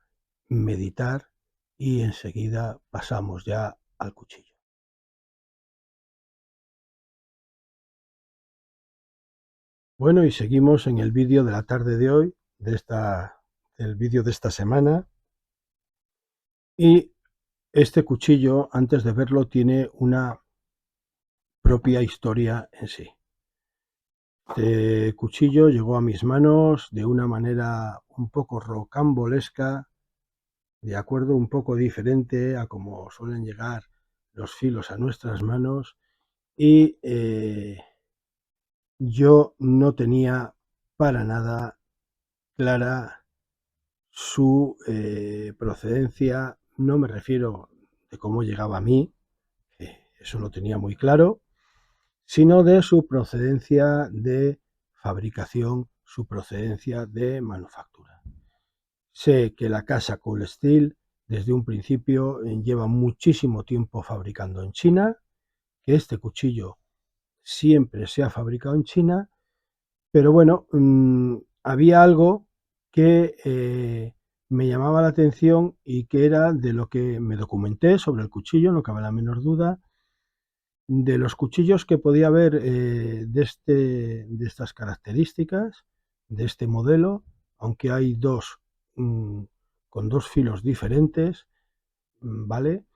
meditar y enseguida pasamos ya al cuchillo. Bueno, y seguimos en el vídeo de la tarde de hoy, del vídeo de esta semana. Y este cuchillo, antes de verlo, tiene una propia historia en sí. Este cuchillo llegó a mis manos de una manera un poco rocambolesca, de acuerdo, un poco diferente a como suelen llegar los filos a nuestras manos, y yo no tenía para nada clara su procedencia. No me refiero de cómo llegaba a mí, eso lo tenía muy claro, sino de su procedencia de fabricación, su procedencia de manufactura. Sé que la casa Cool Steel desde un principio lleva muchísimo tiempo fabricando en China, que este cuchillo siempre se ha fabricado en China, pero bueno, había algo que me llamaba la atención y que era de lo que me documenté sobre el cuchillo, no cabe la menor duda. De los cuchillos que podía haber de estas características, de este modelo, aunque hay dos con dos filos diferentes, ¿vale?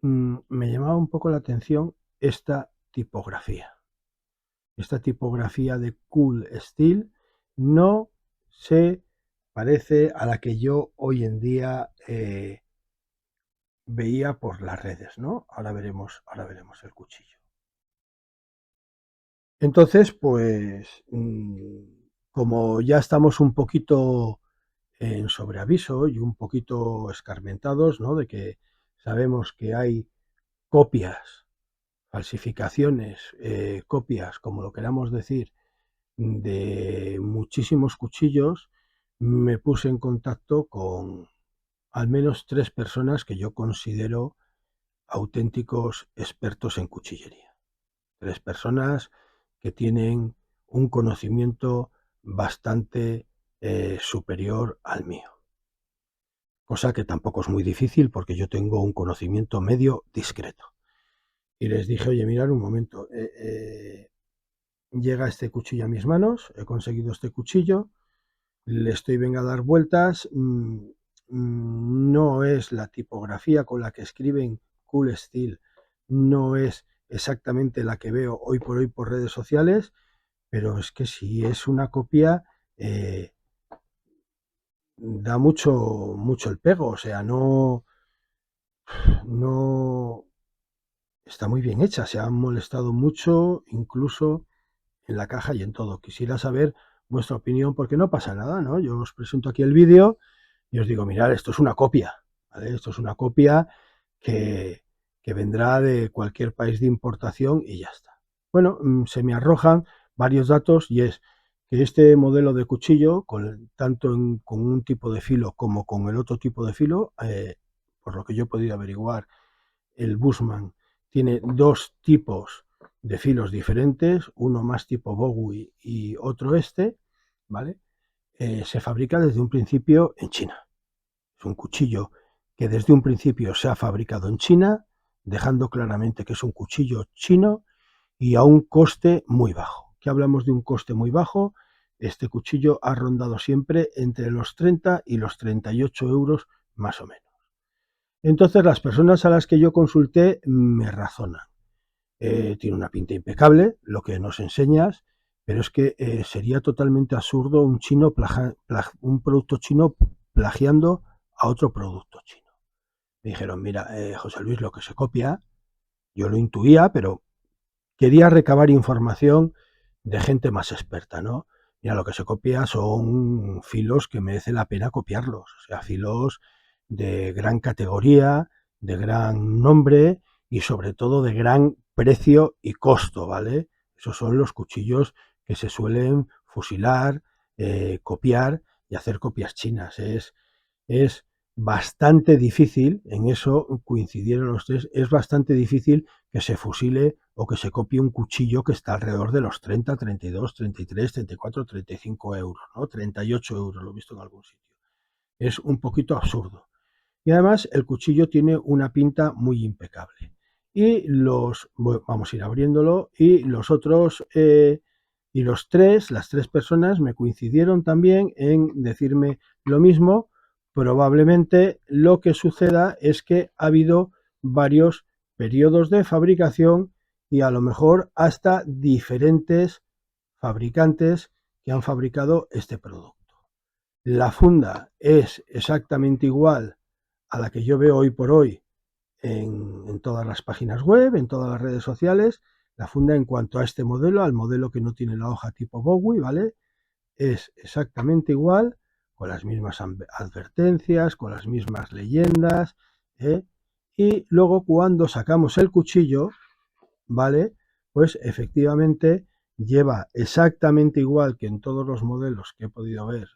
Me llamaba un poco la atención esta tipografía. Esta tipografía de Cool Steel no se parece a la que yo hoy en día veía por las redes, ¿no? Ahora veremos el cuchillo. Entonces, pues, como ya estamos un poquito en sobreaviso y un poquito escarmentados, ¿no? De que sabemos que hay copias, falsificaciones, copias, como lo queramos decir, de muchísimos cuchillos, me puse en contacto con al menos 3 personas que yo considero auténticos expertos en cuchillería. 3 personas que tienen un conocimiento bastante superior al mío. Cosa que tampoco es muy difícil porque yo tengo un conocimiento medio discreto. Y les dije, oye, mirad un momento, llega este cuchillo a mis manos, he conseguido este cuchillo, le estoy venga a dar vueltas, no es la tipografía con la que escriben Cool Steel, no es exactamente la que veo hoy por redes sociales, pero es que si es una copia, da mucho el pego, o sea, no está muy bien hecha, se han molestado mucho, incluso en la caja y en todo. Quisiera saber vuestra opinión, porque no pasa nada, ¿no? Yo os presento aquí el vídeo y os digo, mirad, esto es una copia, ¿vale? Esto es una copia que, que vendrá de cualquier país de importación y ya está. Bueno, se me arrojan varios datos y es que este modelo de cuchillo, tanto con un tipo de filo como con el otro tipo de filo, por lo que yo he podido averiguar, el Bushman tiene 2 tipos de filos diferentes, uno más tipo Bowie y otro este, ¿vale? Se fabrica desde un principio en China. Es un cuchillo que desde un principio se ha fabricado en China, dejando claramente que es un cuchillo chino y a un coste muy bajo. ¿Qué hablamos de un coste muy bajo? Este cuchillo ha rondado siempre entre los 30 y los 38 euros más o menos. Entonces las personas a las que yo consulté me razonan. Tiene una pinta impecable, lo que nos enseñas, pero es que sería totalmente absurdo un producto chino plagiando a otro producto chino. Me dijeron, mira, José Luis, lo que se copia, yo lo intuía, pero quería recabar información de gente más experta, ¿no? Mira, lo que se copia son filos que merece la pena copiarlos, o sea, filos de gran categoría, de gran nombre y sobre todo de gran precio y costo, ¿vale? Esos son los cuchillos que se suelen fusilar, copiar y hacer copias chinas. Es bastante difícil, en eso coincidieron los 3, es bastante difícil que se fusile o que se copie un cuchillo que está alrededor de los 30, 32, 33, 34, 35 euros, ¿no? 38 euros, lo he visto en algún sitio. Es un poquito absurdo. Y además el cuchillo tiene una pinta muy impecable. Y vamos a ir abriéndolo, y los otros, las 3 personas me coincidieron también en decirme lo mismo. Probablemente lo que suceda es que ha habido varios periodos de fabricación y a lo mejor hasta diferentes fabricantes que han fabricado este producto. La funda es exactamente igual a la que yo veo hoy por hoy en todas las páginas web, en todas las redes sociales. La funda en cuanto a este modelo, al modelo que no tiene la hoja tipo Bowie, ¿vale? Es exactamente igual, con las mismas advertencias, con las mismas leyendas, ¿eh? Y luego cuando sacamos el cuchillo, ¿vale? Pues efectivamente lleva exactamente igual que en todos los modelos que he podido ver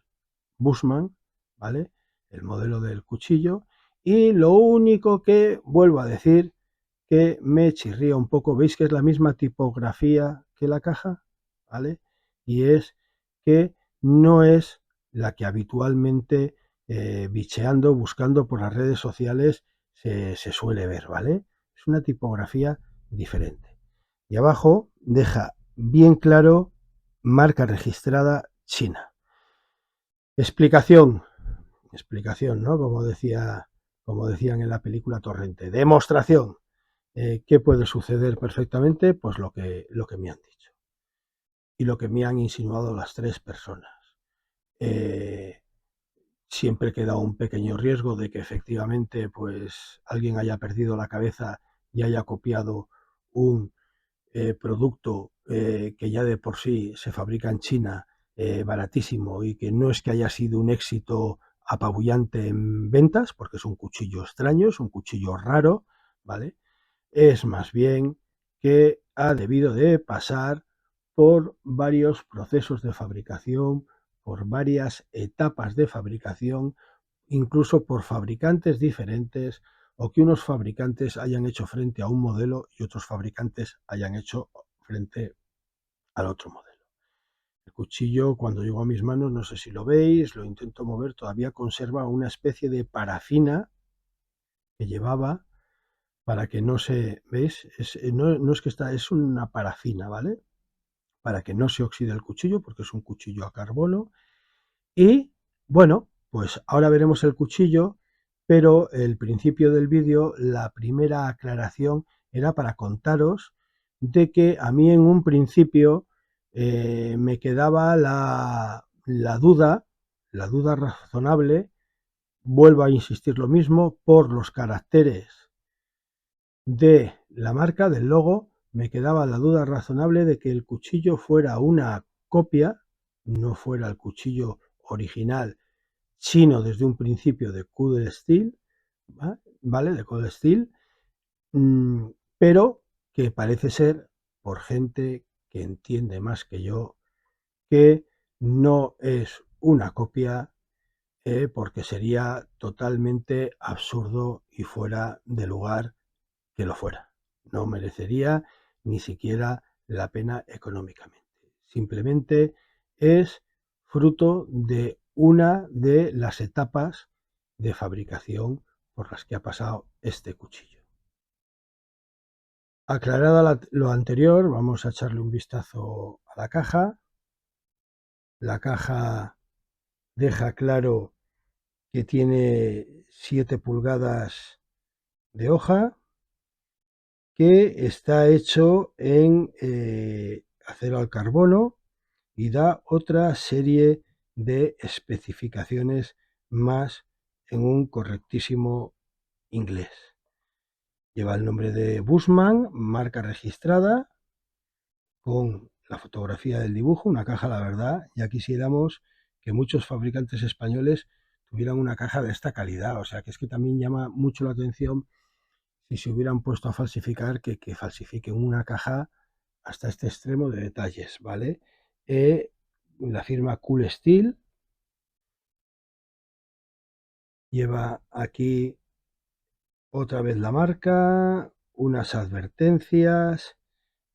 Bushman, ¿vale? El modelo del cuchillo. Y lo único que vuelvo a decir que me chirría un poco, veis que es la misma tipografía que la caja, ¿vale? Y es que no es la que habitualmente bicheando, buscando por las redes sociales se suele ver, ¿vale? Es una tipografía diferente. Y abajo deja bien claro marca registrada China. Explicación, ¿no? Como decían en la película Torrente. Demostración. ¿Qué puede suceder perfectamente? Pues lo que me han dicho y lo que me han insinuado las 3 personas. Eh, Siempre queda un pequeño riesgo de que efectivamente pues alguien haya perdido la cabeza y haya copiado un producto que ya de por sí se fabrica en China, baratísimo, y que no es que haya sido un éxito apabullante en ventas, porque es un cuchillo extraño, es un cuchillo raro, ¿vale? Es más bien que ha debido de pasar por varios procesos de fabricación, por varias etapas de fabricación, incluso por fabricantes diferentes, o que unos fabricantes hayan hecho frente a un modelo y otros fabricantes hayan hecho frente al otro modelo. El cuchillo, cuando llegó a mis manos, no sé si lo veis, lo intento mover, todavía conserva una especie de parafina que llevaba para que no se, ¿veis? No es que está, es una parafina, ¿vale? Para que no se oxide el cuchillo, porque es un cuchillo a carbono. Y bueno, pues ahora veremos el cuchillo, pero el principio del vídeo, la primera aclaración era para contaros de que a mí en un principio me quedaba la duda razonable, vuelvo a insistir lo mismo, por los caracteres de la marca, del logo, me quedaba la duda razonable de que el cuchillo fuera una copia, no fuera el cuchillo original chino desde un principio de Cool Steel, ¿vale? De Cold Steel, pero que parece ser, por gente que entiende más que yo, que no es una copia, porque sería totalmente absurdo y fuera de lugar que lo fuera. No merecería ni siquiera la pena económicamente. Simplemente es fruto de una de las etapas de fabricación por las que ha pasado este cuchillo. Aclarada lo anterior, vamos a echarle un vistazo a la caja. La caja deja claro que tiene 7 pulgadas de hoja, que está hecho en acero al carbono y da otra serie de especificaciones más en un correctísimo inglés. Lleva el nombre de Bushman, marca registrada, con la fotografía del dibujo, una caja, la verdad, ya quisiéramos que muchos fabricantes españoles tuvieran una caja de esta calidad, o sea que es que también llama mucho la atención si se hubieran puesto a falsificar, que falsifiquen una caja hasta este extremo de detalles, ¿vale? La firma Cool Steel lleva aquí otra vez la marca, unas advertencias,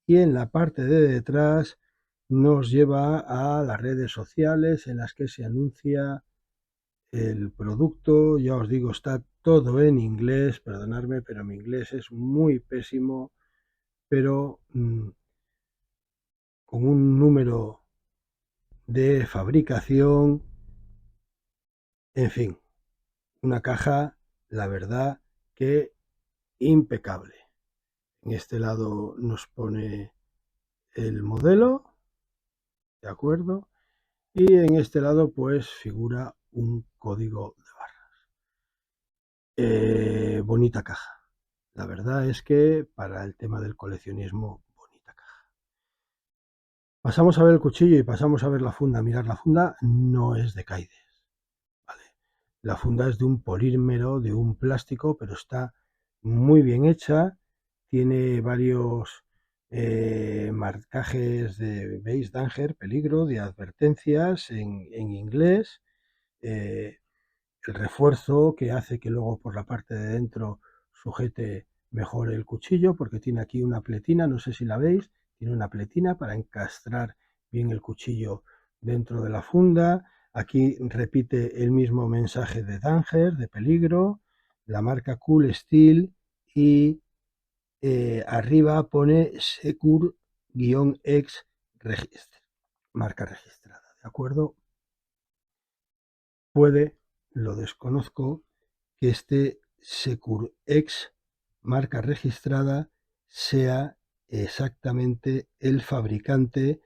y en la parte de detrás nos lleva a las redes sociales en las que se anuncia el producto. Ya os digo, está todo en inglés, perdonadme, pero mi inglés es muy pésimo, pero con un número de fabricación, en fin, una caja, la verdad que impecable. En este lado nos pone el modelo, ¿de acuerdo? Y en este lado pues figura un código de barras. Bonita caja. La verdad es que para el tema del coleccionismo, bonita caja. Pasamos a ver el cuchillo y pasamos a ver la funda. Mirad, la funda no es de Kaides, ¿vale? La funda es de un polímero, de un plástico, pero está muy bien hecha. Tiene varios marcajes de, ¿veis? Danger, peligro, de advertencias en inglés. El refuerzo que hace que luego por la parte de dentro sujete mejor el cuchillo, porque tiene aquí una pletina, no sé si la veis, tiene una pletina para encastrar bien el cuchillo dentro de la funda. Aquí repite el mismo mensaje de danger, de peligro, la marca Cool Steel, y arriba pone Secure-X Register, marca registrada, ¿de acuerdo? Puede, lo desconozco, que este Secure-X, marca registrada, sea exactamente el fabricante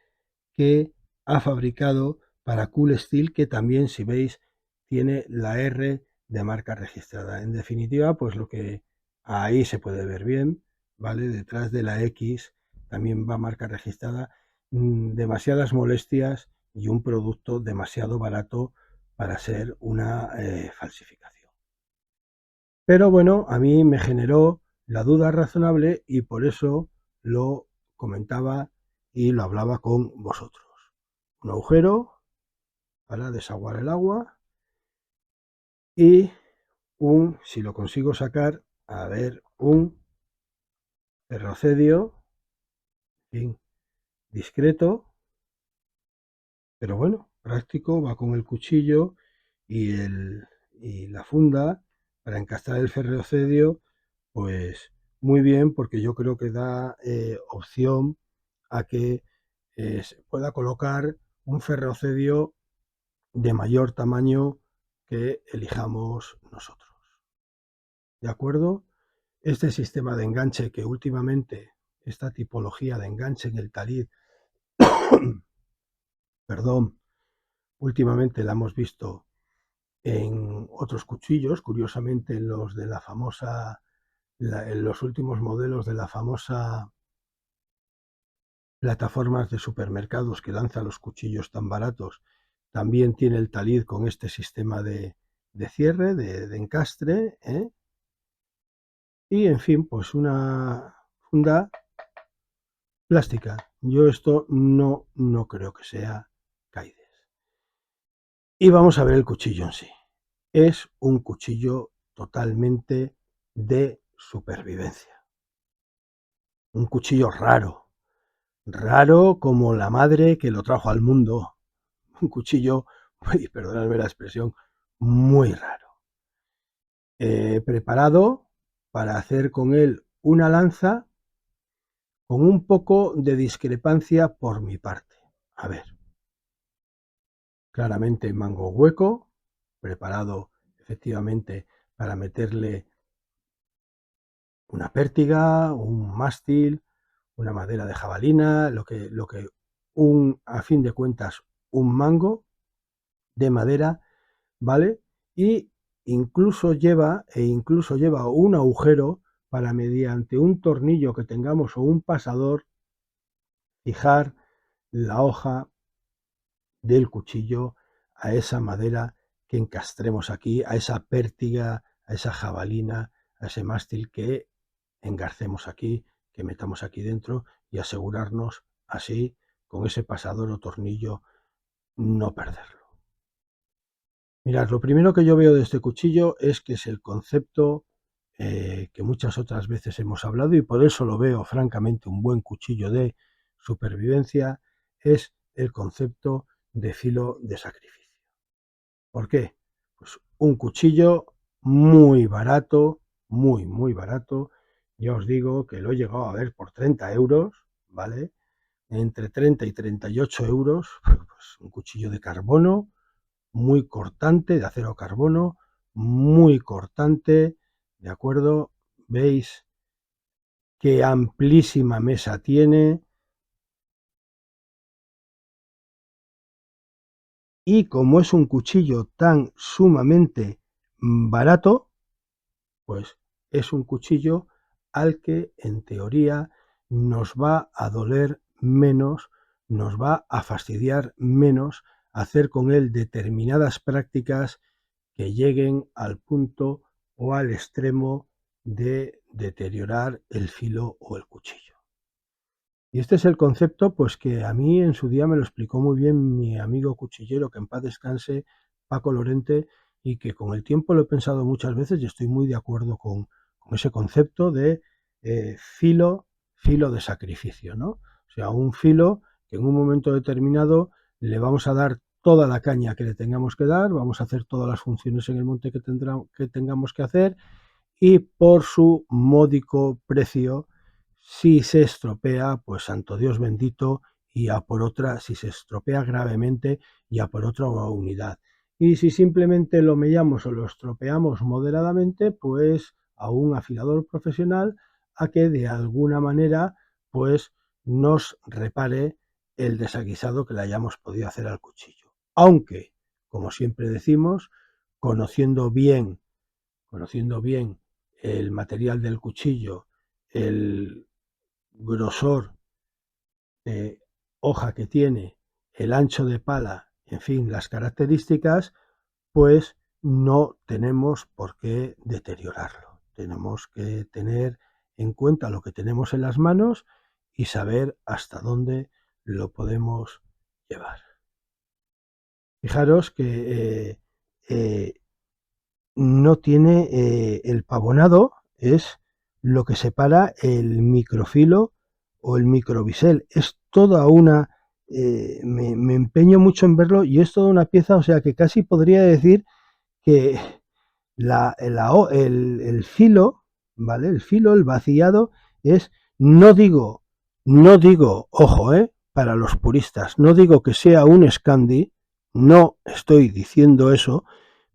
que ha fabricado para Cool Steel, que también, si veis, tiene la R de marca registrada. En definitiva, pues lo que ahí se puede ver bien, ¿vale? Detrás de la X también va marca registrada. Demasiadas molestias y un producto demasiado barato para ser una falsificación. Pero bueno, a mí me generó la duda razonable y por eso lo comentaba y lo hablaba con vosotros. Un agujero para desaguar el agua y si lo consigo sacar, a ver, un ferrocedio, en fin, discreto, pero bueno, práctico, va con el cuchillo y la funda para encastrar el ferrocedio, pues muy bien, porque yo creo que da opción a que se pueda colocar un ferrocedio de mayor tamaño que elijamos nosotros. ¿De acuerdo? Este sistema de enganche que últimamente, esta tipología de enganche en el taliz, perdón, últimamente la hemos visto en otros cuchillos, curiosamente en los de la famosa, en los últimos modelos de la famosa plataformas de supermercados que lanza los cuchillos tan baratos, también tiene el taliz con este sistema de cierre, de encastre, ¿eh? Y en fin, pues una funda plástica. Yo esto no creo que sea Kaides. Y vamos a ver el cuchillo en sí. Es un cuchillo totalmente de supervivencia. Un cuchillo raro. Raro como la madre que lo trajo al mundo. Un cuchillo, perdonadme la expresión, muy raro. Preparado para hacer con él una lanza con un poco de discrepancia por mi parte. A ver, claramente mango hueco, preparado efectivamente para meterle una pértiga, un mástil, una madera de jabalina, a fin de cuentas, un mango de madera, ¿vale? Y incluso lleva un agujero para, mediante un tornillo que tengamos o un pasador, fijar la hoja del cuchillo a esa madera que encastremos aquí, a esa pértiga, a esa jabalina, a ese mástil que engarcemos aquí, que metamos aquí dentro y asegurarnos así, con ese pasador o tornillo, no perderlo. Mirad, lo primero que yo veo de este cuchillo es que es el concepto que muchas otras veces hemos hablado y por eso lo veo francamente un buen cuchillo de supervivencia, es el concepto de filo de sacrificio. ¿Por qué? Pues un cuchillo muy barato, muy barato. Ya os digo que lo he llegado a ver por 30 euros, ¿vale? Entre 30 y 38 euros, pues un cuchillo de carbono, muy cortante, de acero carbono, muy cortante, ¿de acuerdo? ¿Veis qué amplísima mesa tiene? Y como es un cuchillo tan sumamente barato, pues es un cuchillo al que en teoría nos va a doler menos, nos va a fastidiar menos hacer con él determinadas prácticas que lleguen al punto o al extremo de deteriorar el filo o el cuchillo. Y este es el concepto, pues que a mí en su día me lo explicó muy bien mi amigo cuchillero, que en paz descanse, Paco Lorente, y que con el tiempo lo he pensado muchas veces y estoy muy de acuerdo con ese concepto de filo de sacrificio, ¿no? O sea, un filo que en un momento determinado le vamos a dar toda la caña que le tengamos que dar, vamos a hacer todas las funciones en el monte que tengamos que hacer y por su módico precio, si se estropea, pues santo Dios bendito, y a por otra, si se estropea gravemente, y a por otra unidad. Y si simplemente lo mellamos o lo estropeamos moderadamente, pues a un afilador profesional a que de alguna manera pues nos repare el desaguisado que le hayamos podido hacer al cuchillo. Aunque, como siempre decimos, conociendo bien el material del cuchillo, el grosor de hoja que tiene, el ancho de pala, en fin, las características, pues no tenemos por qué deteriorarlo. Tenemos que tener en cuenta lo que tenemos en las manos y saber hasta dónde lo podemos llevar. Fijaros que no tiene el pavonado, es lo que separa el microfilo o el microbisel. Es toda una... me empeño mucho en verlo y es toda una pieza, o sea que casi podría decir que el filo, ¿vale? El filo, el vaciado, es, no digo, ojo, para los puristas, no digo que sea un Scandi, no estoy diciendo eso,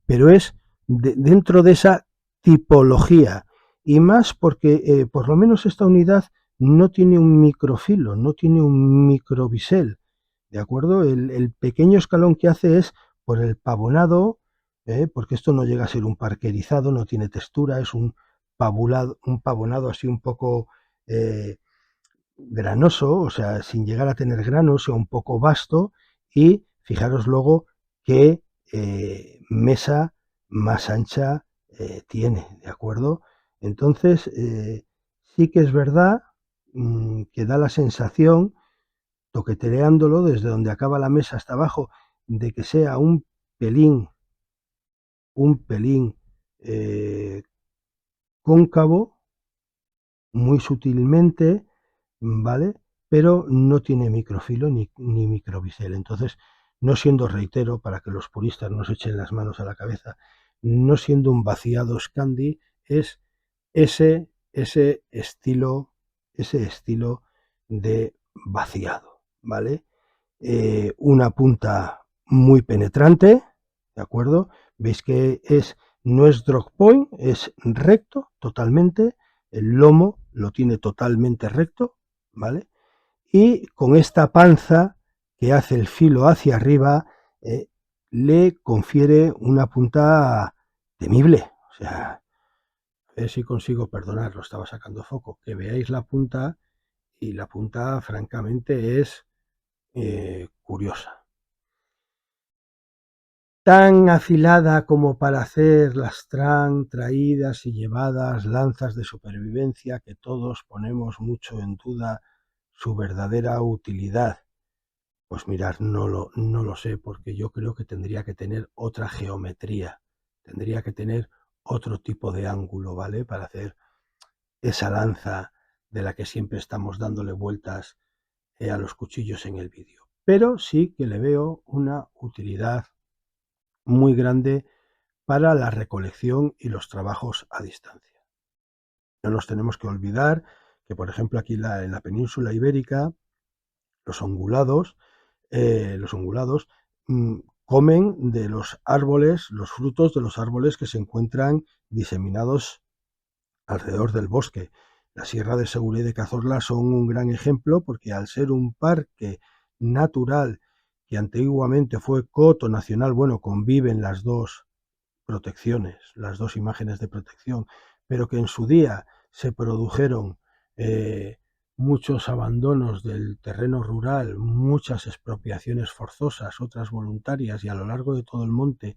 pero es dentro de esa tipología, y más porque por lo menos esta unidad no tiene un microfilo, no tiene un microbisel, ¿de acuerdo? El pequeño escalón que hace es por el pavonado, porque esto no llega a ser un parquerizado, no tiene textura, es un pavonado así un poco granoso, o sea, sin llegar a tener granos, o un poco vasto, y fijaros luego qué mesa más ancha tiene, ¿de acuerdo? Entonces, sí que es verdad que da la sensación, toqueteándolo desde donde acaba la mesa hasta abajo, de que sea un pelín eh, cóncavo, muy sutilmente, ¿vale? Pero no tiene microfilo ni microbisel. Entonces, no siendo, reitero, para que los puristas no se echen las manos a la cabeza, no siendo un vaciado Scandi, es ese estilo de vaciado, ¿vale? Una punta muy penetrante, ¿de acuerdo? Veis que no es drop point, es recto totalmente, el lomo lo tiene totalmente recto, ¿vale? Y con esta panza que hace el filo hacia arriba, le confiere una punta temible. O sea, a ver si consigo perdonar, lo estaba sacando foco, que veáis la punta, y la punta francamente es curiosa. Tan afilada como para hacer las traídas y llevadas lanzas de supervivencia que todos ponemos mucho en duda su verdadera utilidad. Pues mirar, no lo sé, porque yo creo que tendría que tener otra geometría, tendría que tener otro tipo de ángulo, ¿vale? Para hacer esa lanza de la que siempre estamos dándole vueltas a los cuchillos en el vídeo. Pero sí que le veo una utilidad muy grande para la recolección y los trabajos a distancia. No nos tenemos que olvidar que, por ejemplo, aquí en la península ibérica, los ongulados comen de los árboles, los frutos de los árboles que se encuentran diseminados alrededor del bosque. La Sierra de Segura y de Cazorla son un gran ejemplo, porque al ser un parque natural que antiguamente fue coto nacional, bueno, conviven las dos protecciones, las dos imágenes de protección, pero que en su día se produjeron muchos abandonos del terreno rural, muchas expropiaciones forzosas, otras voluntarias, y a lo largo de todo el monte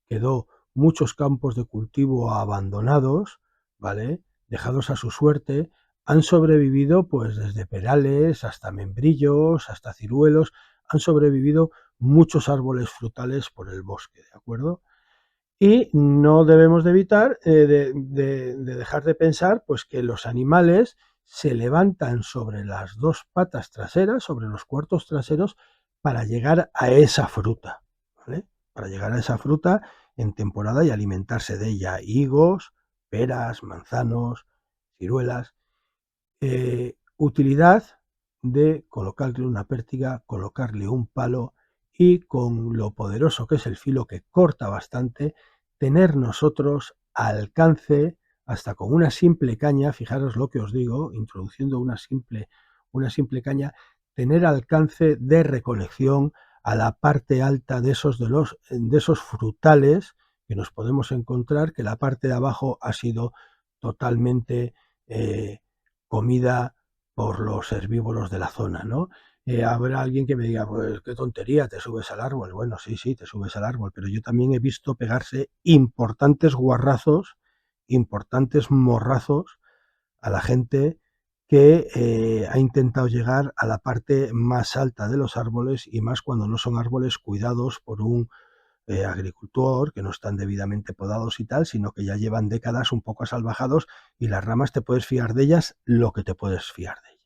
quedó muchos campos de cultivo abandonados, ¿vale? Dejados a su suerte. Han sobrevivido, pues desde perales hasta membrillos, hasta ciruelos, han sobrevivido muchos árboles frutales por el bosque, ¿de acuerdo? Y no debemos de evitar, de dejar de pensar, pues que los animales se levantan sobre las dos patas traseras, sobre los cuartos traseros, para llegar a esa fruta, ¿vale? Para llegar a esa fruta en temporada y alimentarse de ella. Higos, peras, manzanos, ciruelas. Utilidad de colocarle una pértiga, colocarle un palo, y con lo poderoso que es el filo, que corta bastante, tener nosotros alcance hasta con una simple caña. Fijaros lo que os digo, introduciendo una simple caña, tener alcance de recolección a la parte alta de esos frutales que nos podemos encontrar que la parte de abajo ha sido totalmente comida por los herbívoros de la zona, ¿no? Habrá alguien que me diga, pues qué tontería, te subes al árbol. Bueno, sí, te subes al árbol, pero yo también he visto pegarse importantes guarrazos, importantes morrazos a la gente que ha intentado llegar a la parte más alta de los árboles, y más cuando no son árboles cuidados por un agricultor, que no están debidamente podados y tal, sino que ya llevan décadas un poco asalvajados, y las ramas te puedes fiar de ellas lo que te puedes fiar de ellas.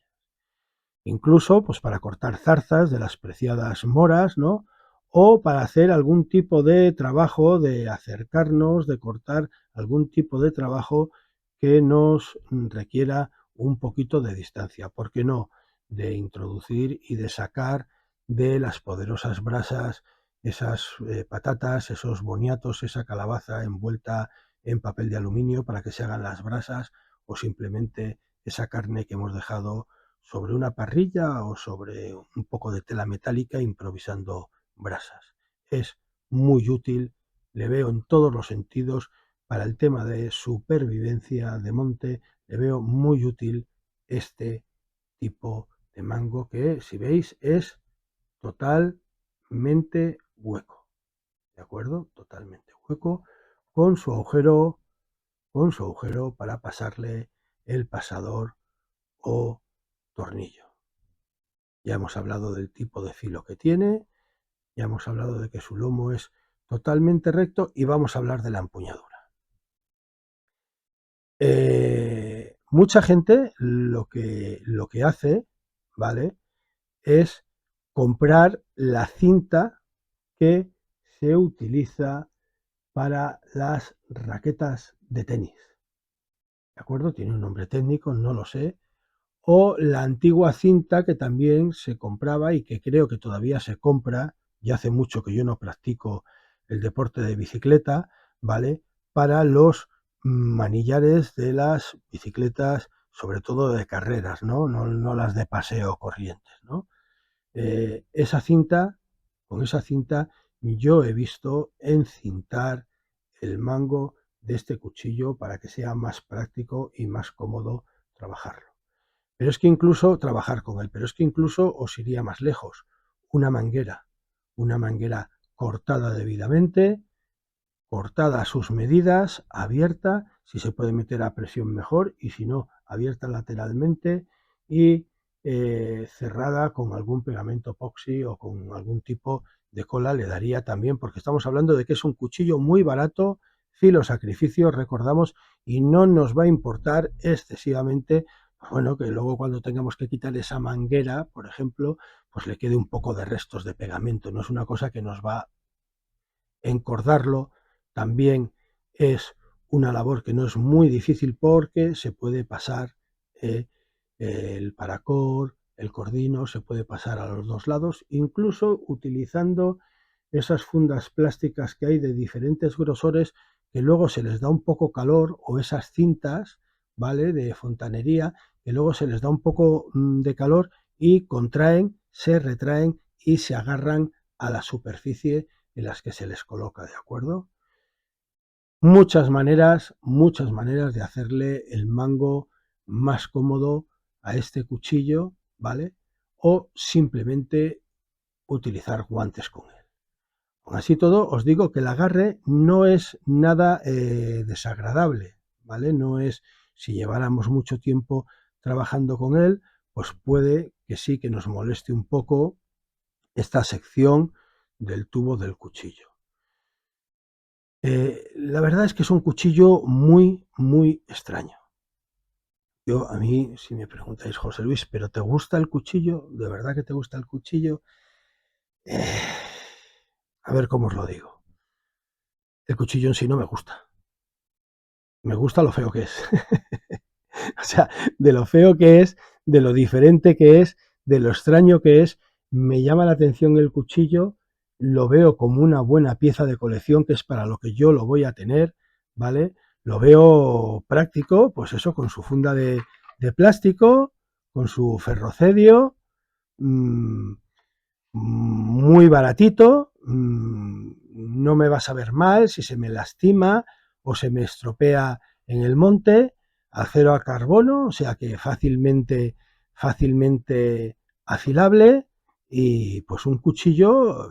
Incluso pues para cortar zarzas de las preciadas moras, ¿no? O para hacer algún tipo de trabajo de acercarnos, de cortar algún tipo de trabajo que nos requiera un poquito de distancia, ¿por qué no? De introducir y de sacar de las poderosas brasas esas patatas, esos boniatos, esa calabaza envuelta en papel de aluminio para que se hagan las brasas, o simplemente esa carne que hemos dejado sobre una parrilla o sobre un poco de tela metálica improvisando brasas. Es muy útil, le veo en todos los sentidos para el tema de supervivencia de monte, le veo muy útil este tipo de mango que, si veis, es totalmente hueco, ¿de acuerdo? Totalmente hueco, con su agujero para pasarle el pasador o tornillo. Ya hemos hablado del tipo de filo que tiene, ya hemos hablado de que su lomo es totalmente recto, y vamos a hablar de la empuñadura. Mucha gente lo que hace, ¿vale?, es comprar la cinta que se utiliza para las raquetas de tenis, ¿de acuerdo? Tiene un nombre técnico, no lo sé. O la antigua cinta que también se compraba y que creo que todavía se compra, y hace mucho que yo no practico el deporte de bicicleta, ¿vale?, para los manillares de las bicicletas, sobre todo de carreras, ¿no? No las de paseo corrientes, ¿no? Esa cinta, con esa cinta yo he visto encintar el mango de este cuchillo para que sea más práctico y más cómodo trabajarlo. Pero es que incluso trabajar con él, pero es que incluso os iría más lejos. Una manguera cortada debidamente, cortada a sus medidas, abierta, si se puede meter a presión mejor, y si no, abierta lateralmente y cerrada con algún pegamento epoxi o con algún tipo de cola, le daría también, porque estamos hablando de que es un cuchillo muy barato, filo sacrificio, recordamos, y no nos va a importar excesivamente, bueno, que luego cuando tengamos que quitar esa manguera, por ejemplo, pues le quede un poco de restos de pegamento. No es una cosa que nos va a encordarlo. También es una labor que no es muy difícil, porque se puede pasar el paracord, el cordino, se puede pasar a los dos lados, incluso utilizando esas fundas plásticas que hay de diferentes grosores, que luego se les da un poco calor, o esas cintas, ¿vale?, de fontanería, que luego se les da un poco de calor y contraen, se retraen y se agarran a la superficie en las que se les coloca, ¿de acuerdo? Muchas maneras de hacerle el mango más cómodo a este cuchillo, ¿vale? O simplemente utilizar guantes con él. Aun así todo, os digo que el agarre no es nada desagradable, ¿vale? No es, si lleváramos mucho tiempo trabajando con él, pues puede que sí que nos moleste un poco esta sección del tubo del cuchillo. La verdad es que es un cuchillo muy extraño. A mí, si me preguntáis, José Luis, ¿pero te gusta el cuchillo? ¿De verdad que te gusta el cuchillo? Eh, a ver cómo os lo digo. El cuchillo en sí no me gusta. Me gusta lo feo que es. O sea, de lo feo que es, de lo diferente que es, de lo extraño que es, me llama la atención el cuchillo, lo veo como una buena pieza de colección, que es para lo que yo lo voy a tener, ¿vale? Lo veo práctico, pues eso, con su funda de plástico, con su ferrocedio, muy baratito, no me va a saber mal si se me lastima o se me estropea en el monte, acero a carbono, o sea que fácilmente afilable, y pues un cuchillo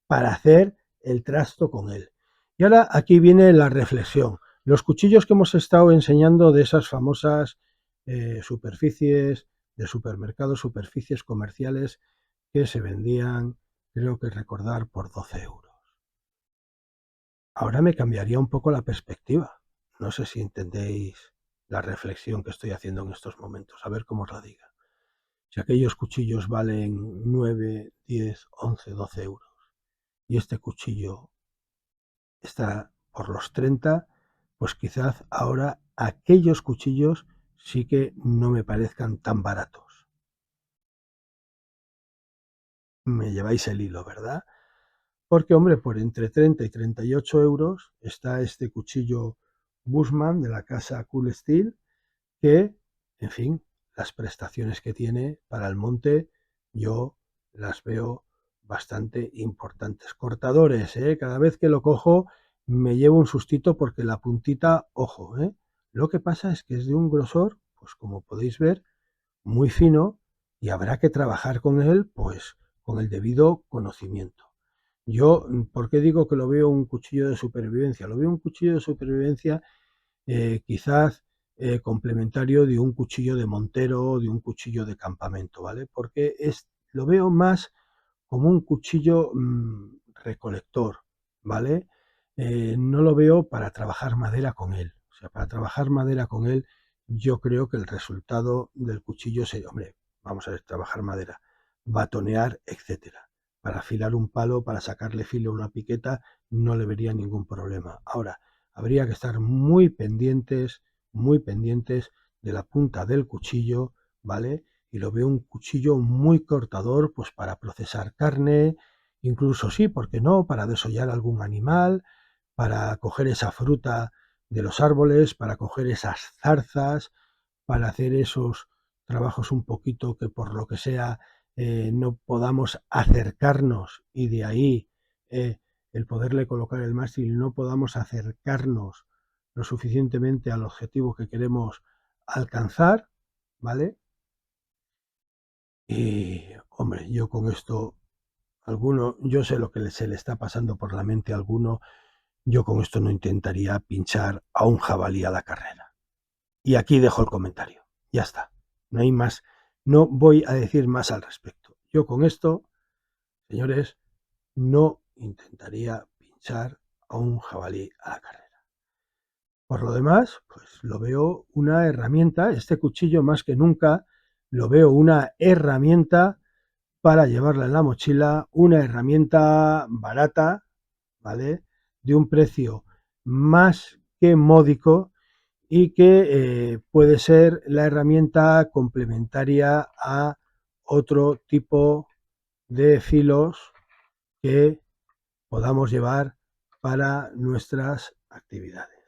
para hacer el trasto con él. Y ahora aquí viene la reflexión. Los cuchillos que hemos estado enseñando de esas famosas superficies de supermercados, superficies comerciales que se vendían, creo que recordar, por 12 euros. Ahora me cambiaría un poco la perspectiva. No sé si entendéis la reflexión que estoy haciendo en estos momentos. A ver cómo os la diga. Si aquellos cuchillos valen 9, 10, 11, 12 euros y este cuchillo está por los 30, pues quizás ahora aquellos cuchillos sí que no me parezcan tan baratos. Me lleváis el hilo, ¿verdad? Porque, hombre, por entre 30 y 38 euros está este cuchillo Bushman de la casa Cool Steel, que, en fin, las prestaciones que tiene para el monte, yo las veo bastante importantes. Cortadores, ¿eh? Cada vez que lo cojo me llevo un sustito porque la puntita, ojo, ¿eh? Lo que pasa es que es de un grosor, pues como podéis ver, muy fino, y habrá que trabajar con él, pues con el debido conocimiento. Yo, ¿por qué digo que lo veo un cuchillo de supervivencia? Lo veo un cuchillo de supervivencia quizás complementario de un cuchillo de montero o de un cuchillo de campamento, ¿vale? Porque lo veo más como un cuchillo recolector, ¿vale? No lo veo para trabajar madera con él. O sea, para trabajar madera con él, yo creo que el resultado del cuchillo sería, hombre, vamos a ver, trabajar madera, batonear, etcétera. Para afilar un palo, para sacarle filo a una piqueta, no le vería ningún problema. Ahora, habría que estar muy pendientes de la punta del cuchillo, ¿vale? Y lo veo un cuchillo muy cortador, pues para procesar carne, incluso sí, ¿por qué no? Para desollar algún animal, para coger esa fruta de los árboles, para coger esas zarzas, para hacer esos trabajos un poquito que por lo que sea no podamos acercarnos y de ahí eh, el poderle colocar el mástil, no podamos acercarnos lo suficientemente al objetivo que queremos alcanzar, ¿vale? Y, hombre, yo con esto, yo sé lo que se le está pasando por la mente a alguno, yo con esto no intentaría pinchar a un jabalí a la carrera. Y aquí dejo el comentario. Ya está. No hay más. No voy a decir más al respecto. Yo con esto, señores, no intentaría pinchar a un jabalí a la carrera. Por lo demás, pues lo veo una herramienta, este cuchillo más que nunca, lo veo una herramienta para llevarla en la mochila, una herramienta barata, ¿vale? De un precio más que módico y que puede ser la herramienta complementaria a otro tipo de filos que podamos llevar para nuestras actividades.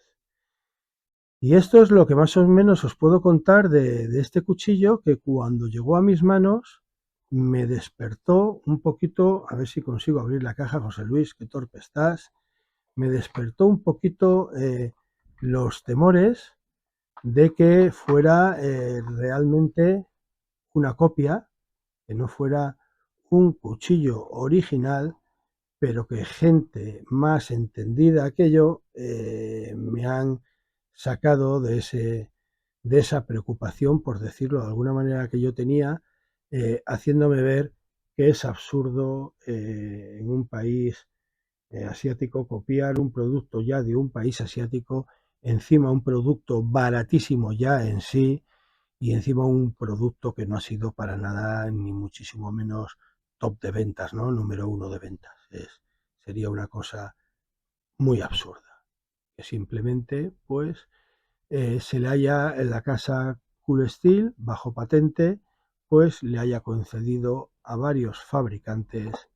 Y esto es lo que más o menos os puedo contar de este cuchillo que cuando llegó a mis manos me despertó un poquito, a ver si consigo abrir la caja, José Luis, qué torpe estás, me despertó un poquito los temores de que fuera realmente una copia, que no fuera un cuchillo original, pero que gente más entendida que yo me han sacado de esa preocupación, por decirlo de alguna manera, que yo tenía, haciéndome ver que es absurdo en un país asiático copiar un producto ya de un país asiático, encima un producto baratísimo ya en sí, y encima un producto que no ha sido para nada, ni muchísimo menos top de ventas, ¿no? Número uno de ventas. Sería una cosa muy absurda. Que simplemente, pues, se le haya en la casa Cool Steel, bajo patente, pues le haya concedido a varios fabricantes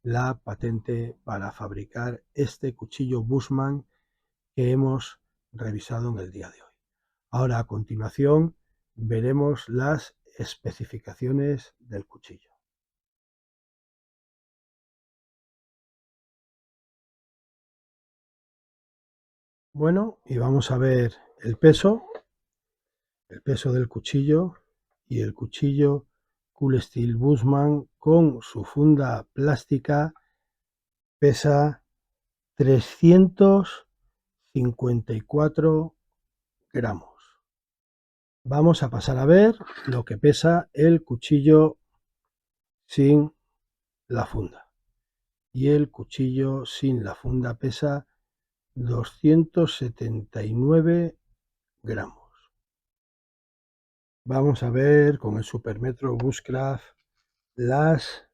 la patente para fabricar este cuchillo Bushman que hemos revisado en el día de hoy. Ahora, a continuación, veremos las especificaciones del cuchillo. Bueno, y vamos a ver el peso del cuchillo, y el cuchillo Cool Steel Bushman con su funda plástica pesa 354 gramos. Vamos a pasar a ver lo que pesa el cuchillo sin la funda. Y el cuchillo sin la funda pesa 279 gramos. Vamos a ver con el Supermetro Bushcraft las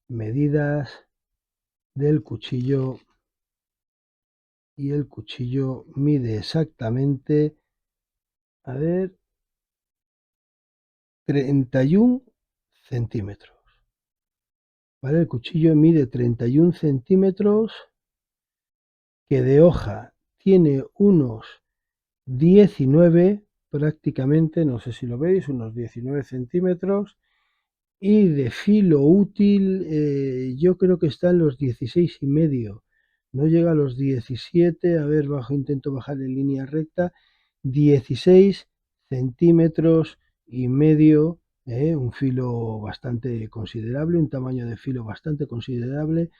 medidas del cuchillo, y el cuchillo mide exactamente, a ver, 31 centímetros. ¿Vale? El cuchillo mide 31 centímetros, que de hoja tiene unos 19 prácticamente, no sé si lo veis, unos 19 centímetros, y de filo útil yo creo que está en los 16,5, no llega a los 17, a ver, intento bajar en línea recta, 16 centímetros y medio, un filo bastante considerable, un tamaño de filo bastante considerable,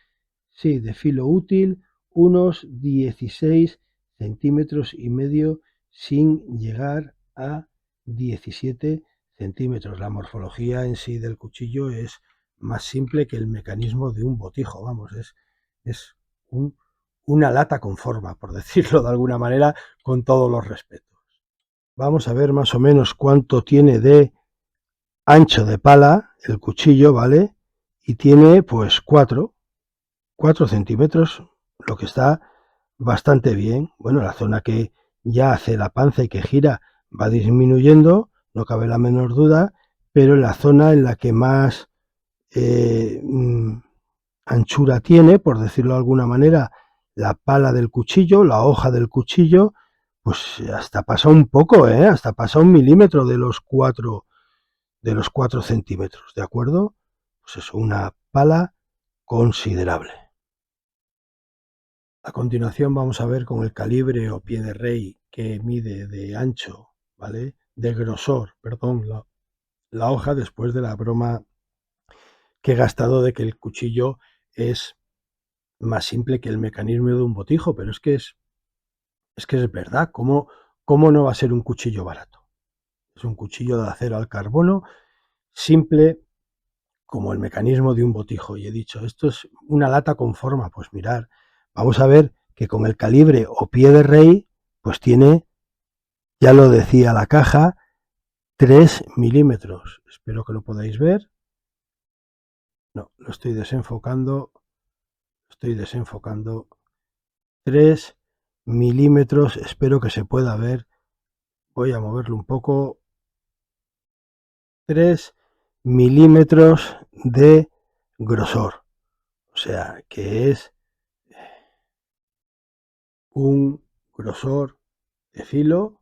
sí, de filo útil, unos 16 centímetros y medio sin llegar a 17 centímetros. La morfología en sí del cuchillo es más simple que el mecanismo de un botijo, vamos, es una lata con forma, por decirlo de alguna manera, con todos los respetos. Vamos a ver más o menos cuánto tiene de ancho de pala el cuchillo, ¿vale? Y tiene pues 4 centímetros, lo que está bastante bien. Bueno, la zona que ya hace la panza y que gira va disminuyendo, no cabe la menor duda, pero la zona en la que más eh, anchura tiene, por decirlo de alguna manera, la pala del cuchillo, la hoja del cuchillo, pues hasta pasa un poco, hasta pasa 1 milímetro de los 4 centímetros, ¿de acuerdo? Pues es una pala considerable. A continuación vamos a ver con el calibre o pie de rey que mide de ancho, ¿vale? De grosor, perdón, la hoja, después de la broma que he gastado de que el cuchillo es más simple que el mecanismo de un botijo, pero es que es verdad, ¿cómo no va a ser un cuchillo barato? Es un cuchillo de acero al carbono, simple como el mecanismo de un botijo. Y he dicho, esto es una lata con forma, pues mirar, vamos a ver que con el calibre o pie de rey, pues tiene, ya lo decía la caja, 3 milímetros. Espero que lo podáis ver. No, lo estoy desenfocando. 3 milímetros, espero que se pueda ver. Voy a moverlo un poco. 3 milímetros de grosor. O sea, que es un grosor de filo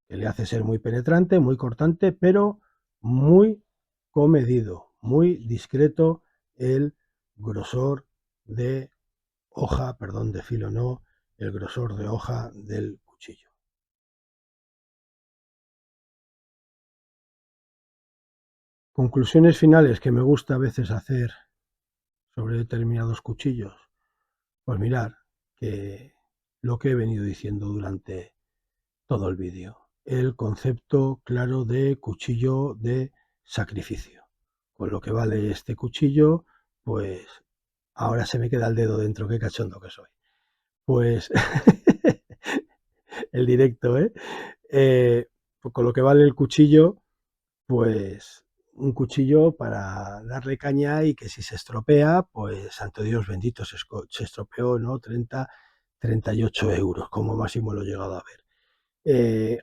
que le hace ser muy penetrante, muy cortante, pero muy comedido, muy discreto el grosor de hoja, perdón, de filo no, el grosor de hoja del cuchillo. Conclusiones finales que me gusta a veces hacer sobre determinados cuchillos. Pues mirar que lo que he venido diciendo durante todo el vídeo, el concepto claro de cuchillo de sacrificio. Con lo que vale este cuchillo, pues ahora se me queda el dedo dentro, qué cachondo que soy. Pues el directo, pues con lo que vale el cuchillo, pues un cuchillo para darle caña, y que si se estropea, pues santo Dios bendito, se estropeó, ¿no? 38 euros, como máximo lo he llegado a ver.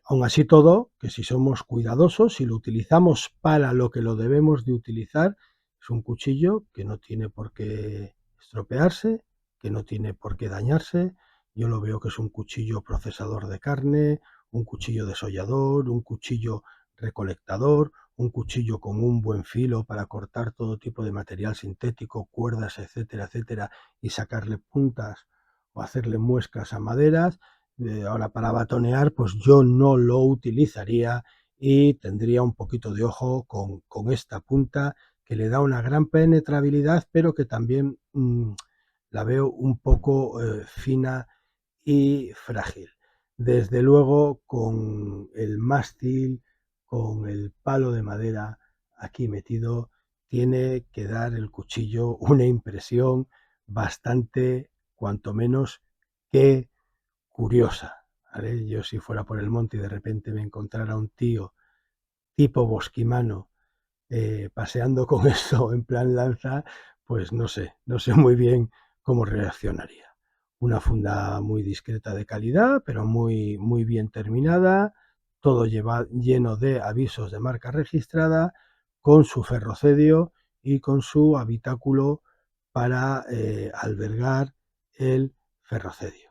Aún así todo, que si somos cuidadosos, si lo utilizamos para lo que lo debemos de utilizar, es un cuchillo que no tiene por qué estropearse, que no tiene por qué dañarse. Yo lo veo que es un cuchillo procesador de carne, un cuchillo desollador, un cuchillo recolectador, un cuchillo con un buen filo para cortar todo tipo de material sintético, cuerdas, etcétera, etcétera, y sacarle puntas o hacerle muescas a maderas. Ahora para batonear, pues yo no lo utilizaría y tendría un poquito de ojo con esta punta que le da una gran penetrabilidad, pero que también la veo un poco fina y frágil. Desde luego, con el mástil, con el palo de madera aquí metido, tiene que dar el cuchillo una impresión bastante, cuanto menos, que curiosa. ¿Vale? Yo si fuera por el monte y de repente me encontrara un tío tipo bosquimano paseando con eso en plan lanza, pues no sé muy bien cómo reaccionaría. Una funda muy discreta de calidad, pero muy bien terminada, todo lleno de avisos de marca registrada, con su ferrocedio y con su habitáculo para albergar el ferrocedio.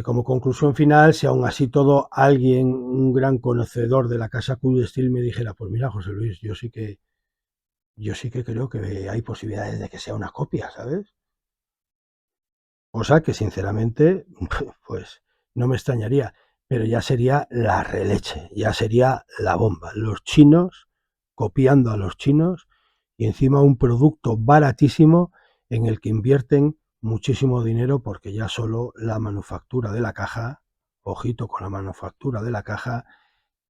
Como conclusión final, si aún así todo alguien, un gran conocedor de la casa Cool Steel me dijera, pues mira, José Luis, yo sí que creo que hay posibilidades de que sea una copia, ¿sabes? Cosa que sinceramente, pues no me extrañaría, pero ya sería la releche, ya sería la bomba. Los chinos copiando a los chinos y encima un producto baratísimo en el que invierten muchísimo dinero porque ya solo la manufactura de la caja, ojito con la manufactura de la caja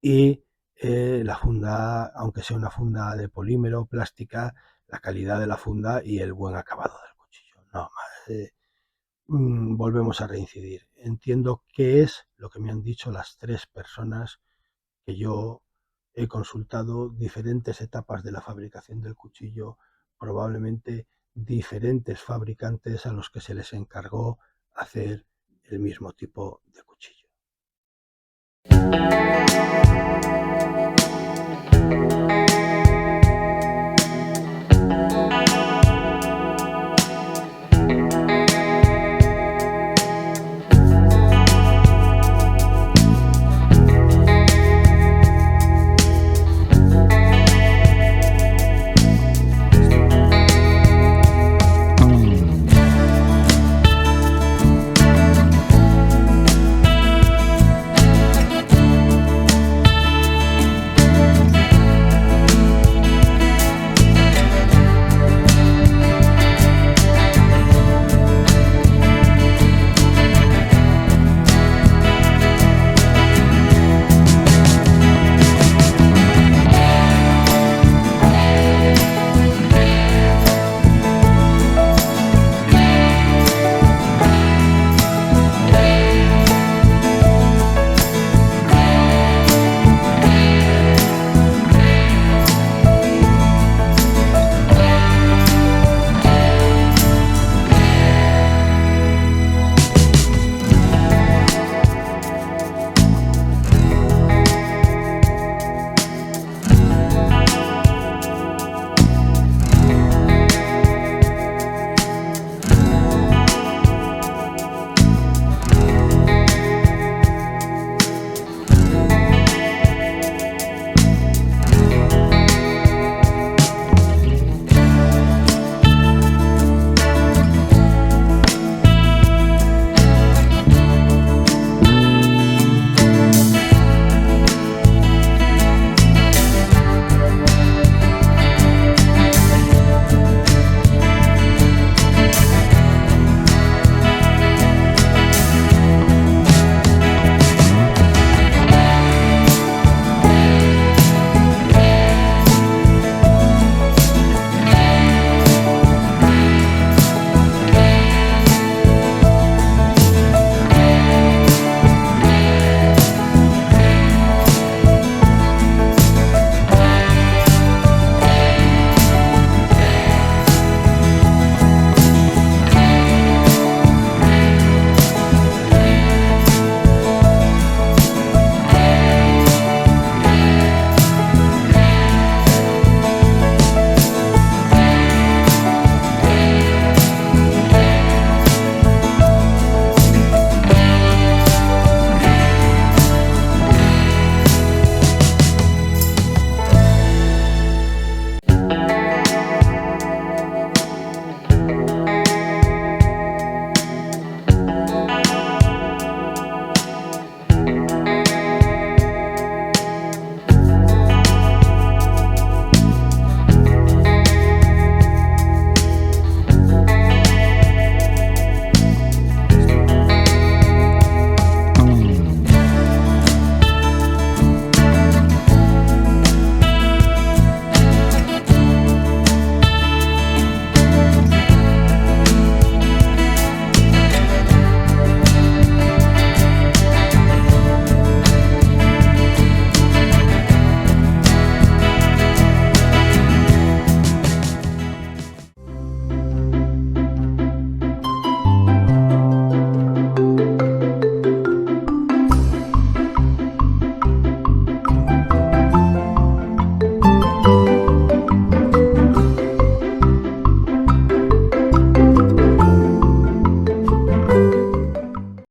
y la funda, aunque sea una funda de polímero, plástica, la calidad de la funda y el buen acabado del cuchillo. No, volvemos a reincidir. Entiendo qué es lo que me han dicho las tres personas que yo he consultado, diferentes etapas de la fabricación del cuchillo, probablemente diferentes fabricantes a los que se les encargó hacer el mismo tipo de cuchillo.